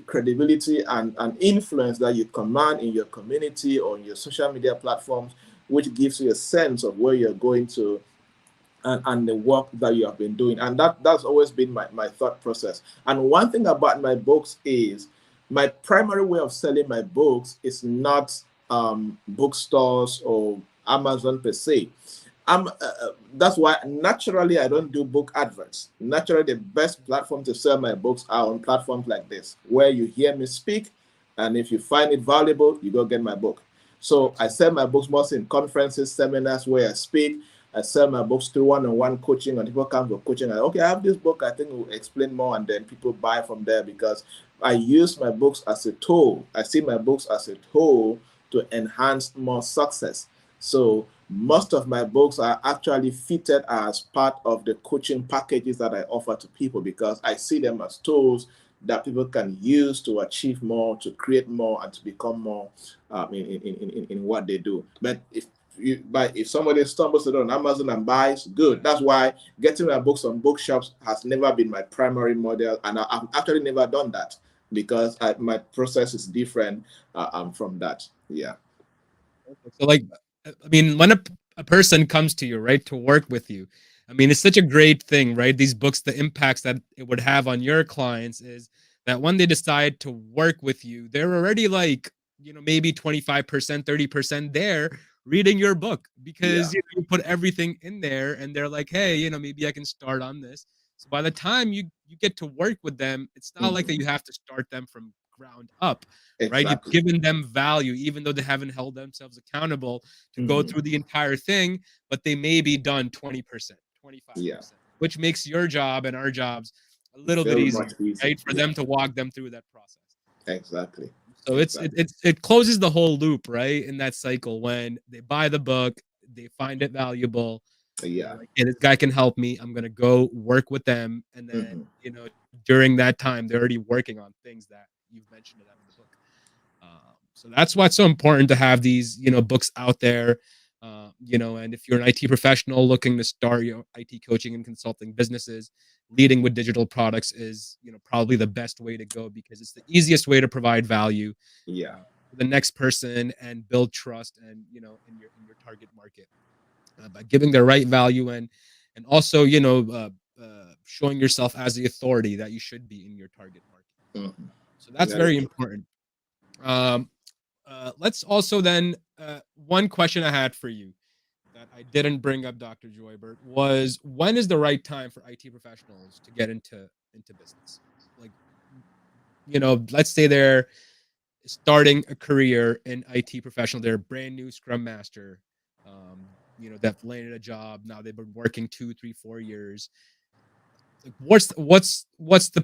credibility and influence that you command in your community or in your social media platforms, which gives you a sense of where you're going to and the work that you have been doing. And that's always been my thought process. And one thing about my books is my primary way of selling my books is not bookstores or Amazon per se. That's why naturally I don't do book adverts. Naturally, the best platform to sell my books are on platforms like this, where you hear me speak, and if you find it valuable, you go get my book. So I sell my books mostly in conferences, seminars where I speak. I sell my books through one-on-one coaching, and people come for coaching. And okay, I have this book. I think it will explain more, and then people buy from there because I use my books as a tool. I see my books as a tool to enhance more success. So most of my books are actually fitted as part of the coaching packages that I offer to people, because I see them as tools that people can use to achieve more, to create more, and to become more in what they do. But if somebody stumbles it on Amazon and buys, good. That's why getting my books on bookshops has never been my primary model, and I've actually never done that because my process is different from that. Yeah.
So like, I mean, when a person comes to you, right, to work with you, I mean, it's such a great thing, right? These books, the impacts that it would have on your clients is that when they decide to work with you, they're already like, maybe 25%, 30% there reading your book because
Yeah.
you put everything in there and they're like, hey, maybe I can start on this. So by the time you get to work with them, it's not like that
Mhm.
you have to start them from ground up, right? You've
Exactly.
given them value, even though they haven't held themselves accountable to go
Mhm.
through the entire thing, but they may be done 20%,
Yeah.
25%, which makes your job and our jobs a little bit
Very
easier,
much easy.
right? For
Yeah.
them to walk them through that process.
Exactly.
So
Exactly.
it closes the whole loop, right? In that cycle when they buy the book, they find it valuable, they're
Yeah.
like, "Yeah, this guy can help me. I'm gonna go work with them," and then
Mhm.
during that time, they're already working on things that you've mentioned to them in the book. So that's why it's so important to have these, books out there. And if you're an IT professional looking to start your IT coaching and consulting businesses, leading with digital products is, probably the best way to go because it's the easiest way to provide value.
Yeah.
the next person and build trust and in your target market by giving the right value and also showing yourself as the authority that you should be in your target market.
Mhm.
So that's
That is
very
true.
important. Um, let's also then one question I had for you that I didn't bring up, Dr. Joybert, was when is the right time for IT professionals to get into business? Like, let's say they're starting a career in IT professional, they're a brand new Scrum Master. They've landed a job now. They've been working 2, 3, 4 years. Like, what's the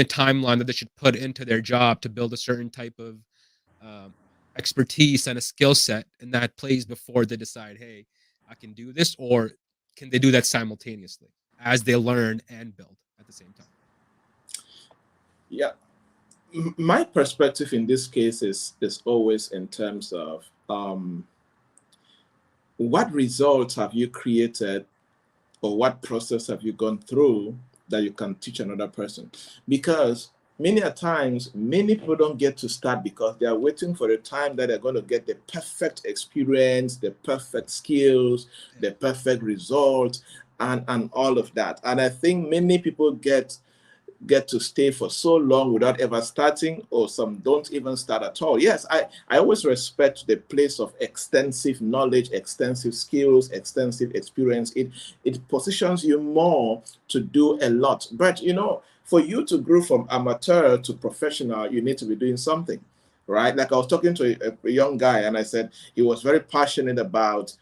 timeline that they should put into their job to build a certain type of um, expertise and a skill set in that place before they decide, hey, I can do this, or can they do that simultaneously as they learn and build at the same time?
Yeah. My perspective in this case is always in terms of what results have you created or what process have you gone through that you can teach another person? Because many a times, many people don't get to start because they are waiting for the time that they're going to get the perfect experience, the perfect skills, the perfect result, and all of that. And I think many people get to stay for so long without ever starting, or some don't even start at all. Yes, I always respect the place of extensive knowledge, extensive skills, extensive experience. It positions you more to do a lot. But for you to grow from amateur to professional, you need to be doing something, right? Like I was talking to a young guy, and I said he was very passionate about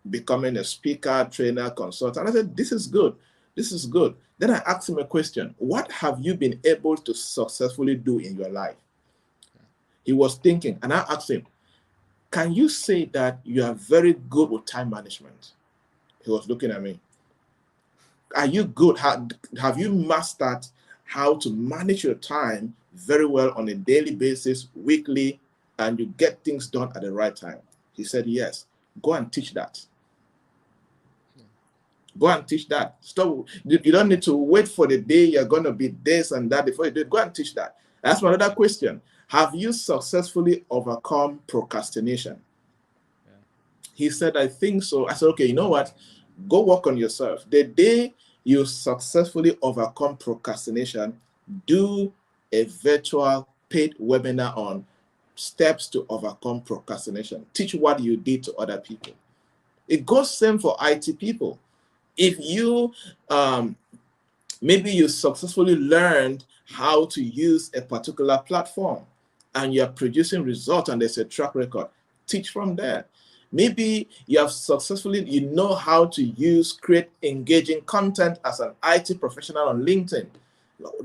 becoming a speaker, trainer, consultant. I said, this is good. This is good. Then I asked him a question. What have you been able to successfully do in your life? He was thinking, and I asked him, can you say that you are very good with time management? He was looking at me. Are you good? Have you mastered how to manage your time very well on a daily basis, weekly, and you get things done at the right time? He said, yes. Go and teach that. Go and teach that. Stop. You don't need to wait for the day you're going to be this and that before you do it. Go and teach that. That's my other question. Have you successfully overcome procrastination?
Yeah.
He said, I think so. I said, okay, you know what? Go work on yourself. The day you successfully overcome procrastination, do a virtual paid webinar on steps to overcome procrastination. Teach what you did to other people. It goes same for IT people. If you maybe you successfully learned how to use a particular platform and you're producing results and there's a track record, teach from there. Maybe you have successfully, know how to create engaging content as an IT professional on LinkedIn.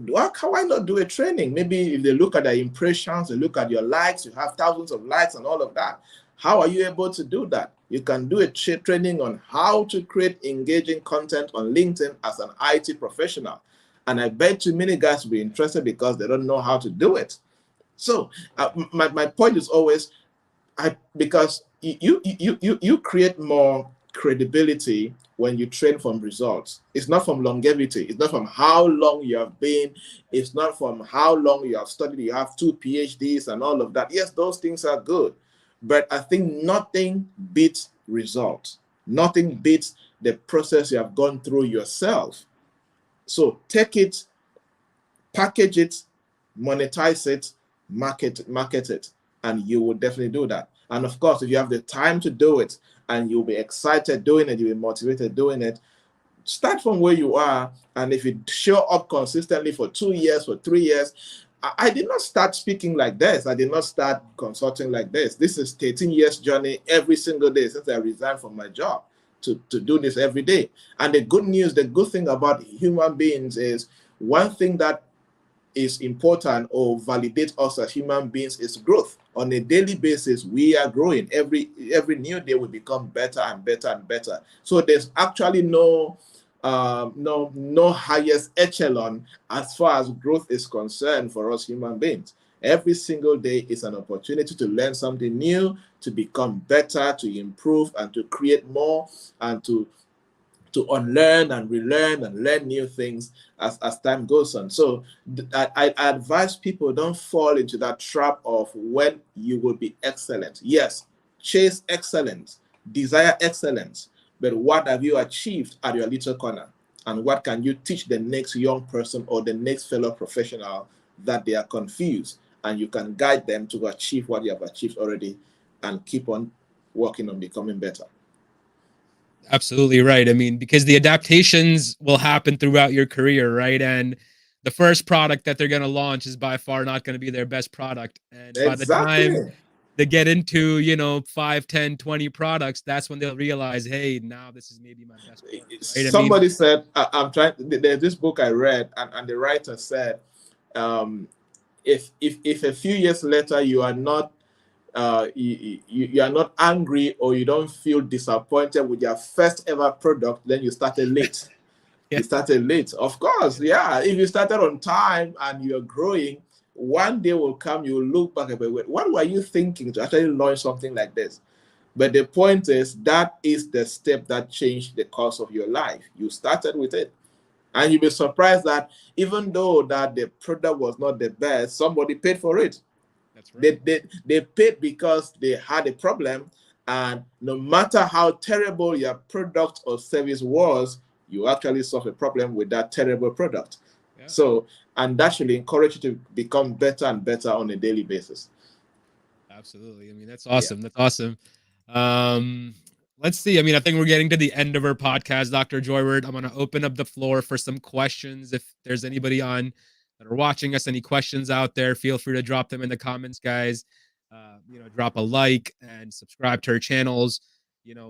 Why not do a training? Maybe if they look at the impressions, they look at your likes, you have thousands of likes and all of that. How are you able to do that? You can do a training on how to create engaging content on LinkedIn as an IT professional. And I bet you many guys will be interested because they don't know how to do it. So my point is always, because you create more credibility when you train from results. It's not from longevity. It's not from how long you have been. It's not from how long you have studied. You have 2 PhDs and all of that. Yes, those things are good. But I think nothing beats results. Nothing beats the process you have gone through yourself. So take it, package it, monetize it, market it, and you will definitely do that. And of course, if you have the time to do it and you'll be excited doing it, you'll be motivated doing it, start from where you are. And if you show up consistently for 2 years, for 3 years, I did not start speaking like this. I did not start consulting like this. This is 13 years journey every single day since I resigned from my job to do this every day. And the good news, the good thing about human beings is one thing that is important or validates us as human beings is growth. On a daily basis, we are growing. Every new day we become better and better and better. So there's actually no highest echelon as far as growth is concerned for us human beings. Every single day is an opportunity to learn something new, to become better, to improve, and to create more, and to to unlearn and relearn and learn new things as time goes on. So I advise people don't fall into that trap of when you will be excellent. Yes, chase excellence, desire excellence, but what have you achieved at your little corner? And what can you teach the next young person or the next fellow professional that they are confused, and you can guide them to achieve what you have achieved already and keep on working on becoming better.
Absolutely right. I mean, because the adaptations will happen throughout your career, right? And the first product that they're going to launch is by far not going to be their best product. And by the time
Exactly.
they get into, 5, 10, 20 products, that's when they'll realize, hey, now this is maybe my best work, right? I mean,
Somebody said, I'm trying, there's this book I read, and the writer said, if a few years later you are not you are not angry or you don't feel disappointed with your first ever product, then you started late.
Yeah.
You started late. Of course, yeah. If you started on time and you're growing, one day will come, you will look back and be, what were you thinking to actually launch something like this? But the point is, that is the step that changed the course of your life. You started with it. And you'll be surprised that even though that the product was not the best, somebody paid for it.
That's right.
They paid because they had a problem. And no matter how terrible your product or service was, you actually solve a problem with that terrible product.
Yeah.
So, and that should encourage you to become better and better on a daily basis.
Absolutely. I mean, that's awesome. Yeah. That's awesome. Let's see. I mean, I think we're getting to the end of our podcast, Dr. Joybert. I'm going to open up the floor for some questions. If there's anybody on that are watching us, any questions out there, feel free to drop them in the comments, guys. Drop a like and subscribe to our channels.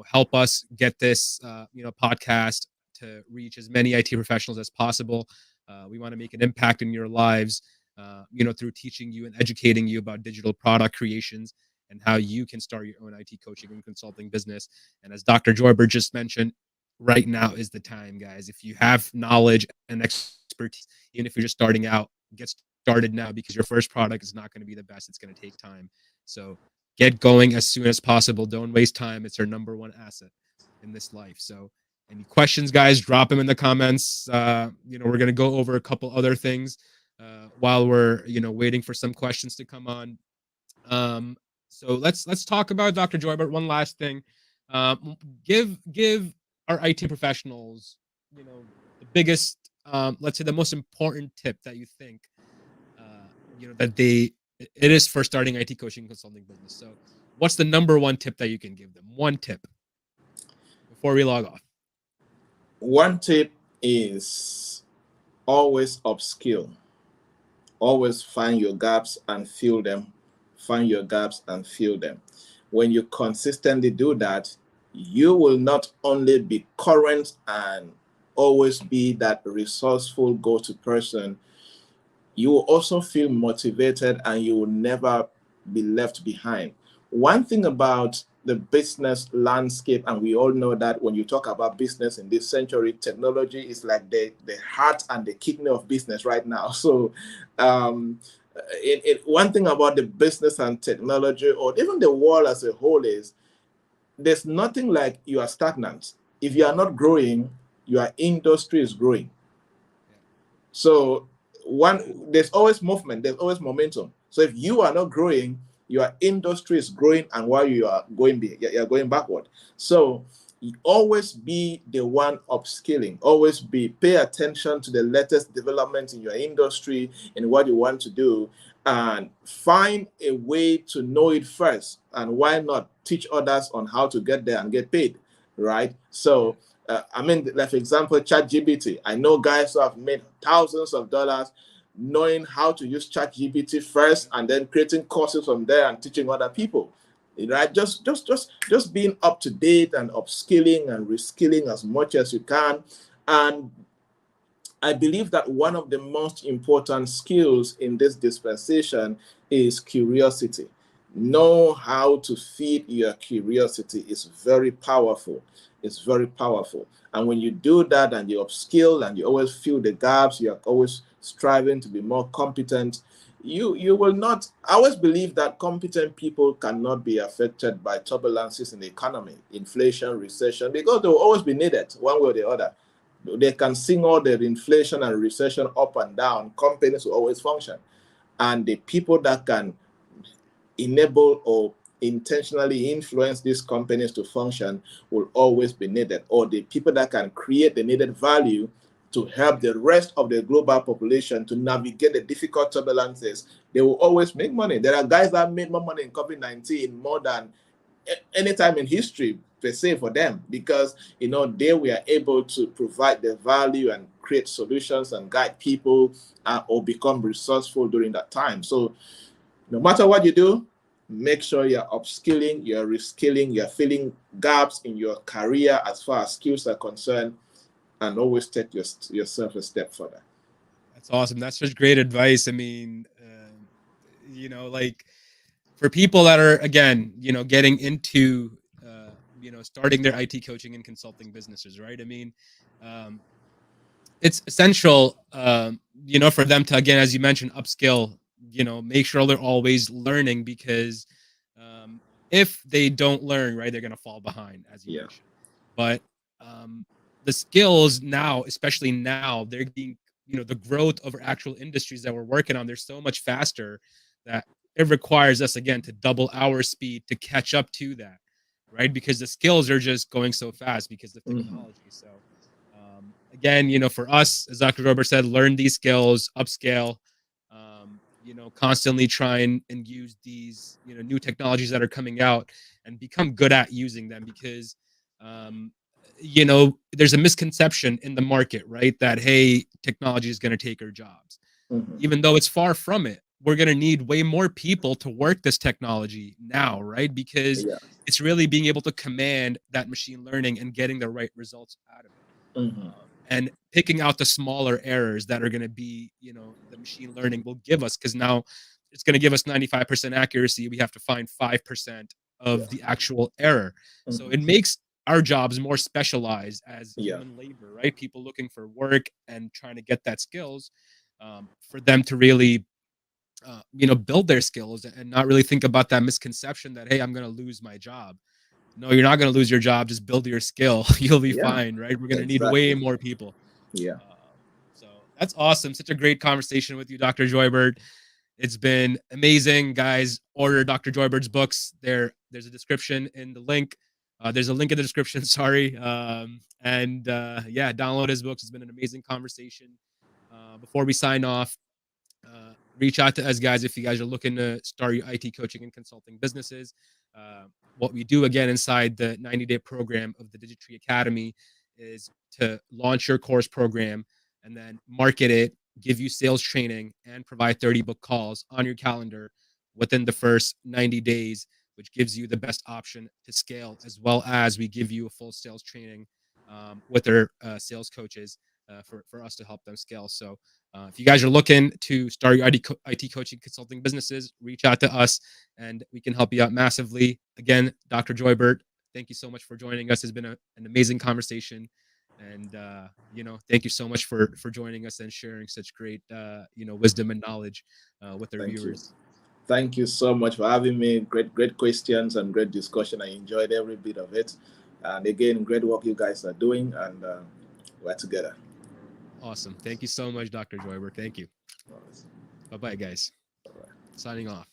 Help us get this, podcast to reach as many IT professionals as possible. We want to make an impact in your lives. Through teaching you and educating you about digital product creations and how you can start your own IT coaching and consulting business. And as Dr. Joybert just mentioned, right now is the time, guys. If you have knowledge and expertise, even if you're just starting out, get started now, because your first product is not going to be the best. It's going to take time. So get going as soon as possible. Don't waste time. It's our number one asset in this life. So any questions, guys, drop them in the comments. We're going to go over a couple other things while we're waiting for some questions to come on. So let's talk about, Dr. Joybert, one last thing. Give our IT professionals the biggest, let's say the most important tip that you think that it is for starting IT coaching consulting business. So what's the number one tip that you can give them? One tip before we log off.
One tip is always upskill. Always find your gaps and fill them. Find your gaps and fill them. When you consistently do that, you will not only be current and always be that resourceful go-to person, you will also feel motivated and you will never be left behind. One thing about the business landscape, and we all know that when you talk about business in this century, technology is like the heart and the kidney of business right now. So one thing about the business and technology, or even the world as a whole, is there's nothing like you are stagnant. If you are not growing, your industry is growing. So there's always movement, there's always momentum. So if you are not growing, your industry is growing, and while you're going backward. So you always be the one upskilling. Always pay attention to the latest developments in your industry and what you want to do, and find a way to know it first. And why not teach others on how to get there and get paid, right? So like for example, ChatGPT. I know guys who have made thousands of dollars knowing how to use ChatGPT first, and then creating courses from there and teaching other people. Right? Just being up to date and upskilling and reskilling as much as you can. And I believe that one of the most important skills in this dispensation is curiosity. Know how to feed your curiosity is very powerful. It's very powerful. And when you do that and you upskill and you always fill the gaps, you're always striving to be more competent, you will not. I always believe that competent people cannot be affected by turbulences in the economy, inflation, recession, because they will always be needed one way or the other. They can sing all the inflation and recession up and down. Companies will always function, and the people that can enable or intentionally influence these companies to function will always be needed, or the people that can create the needed value to help the rest of the global population to navigate the difficult turbulences, they will always make money. There are guys that made more money in COVID-19 more than any time in history per se for them, because they were able to provide the value and create solutions and guide people or become resourceful during that time. So no matter what you do, make sure you're upskilling, you're reskilling, you're filling gaps in your career as far as skills are concerned, and always take yourself a step further.
That's awesome. That's such great advice. I mean, like for people that are, again, getting into, starting their IT coaching and consulting businesses, right? I mean, it's essential, for them to, again, as you mentioned, upskill, make sure they're always learning, because if they don't learn, right, they're going to fall behind, as you mentioned. But the skills now, especially now, they're being, the growth of actual industries that we're working on, they're so much faster that it requires us, again, to double our speed to catch up to that, right? Because the skills are just going so fast because of technology. So again, for us, as Dr. Joybert said, learn these skills, upscale, constantly try and use these, new technologies that are coming out and become good at using them, because, there's a misconception in the market, right? That, hey, technology is going to take our jobs, even though it's far from it. We're going to need way more people to work this technology now, right? Because it's really being able to command that machine learning and getting the right results out of it. And picking out the smaller errors that are going to be, the machine learning will give us, because now it's going to give us 95% accuracy. We have to find 5% of the actual error. So it makes our jobs more specialized as human labor, right? People looking for work and trying to get that skills, for them to really, build their skills and not really think about that misconception that, hey, I'm going to lose my job. No, you're not going to lose your job. Just build your skill. You'll be fine, right? We're going to need way more people. So that's awesome. Such a great conversation with you, Dr. Joybert. It's been amazing, guys. Order Dr. Joybert's books. There's a description in the link. There's a link in the description. Sorry. Download his books. It's been an amazing conversation. Before we sign off, reach out to us, guys, if you guys are looking to start your IT coaching and consulting businesses. What we do, again, inside the 90-day program of the DigiTree Academy is to launch your course program and then market it, give you sales training, and provide 30 book calls on your calendar within the first 90 days, which gives you the best option to scale, as well as we give you a full sales training with our sales coaches for us to help them scale. So if you guys are looking to start your IT coaching consulting businesses, reach out to us and we can help you out massively. Again, Dr. Joybert, thank you so much for joining us. It's been an amazing conversation. And, thank you so much for joining us and sharing such great, wisdom and knowledge with our viewers.
Thank you so much for having me. Great questions and great discussion. I enjoyed every bit of it. And again, great work you guys are doing, and we're together.
Awesome. Thank you so much, Dr. Joybert. Thank you. Bye-bye, guys. Signing off.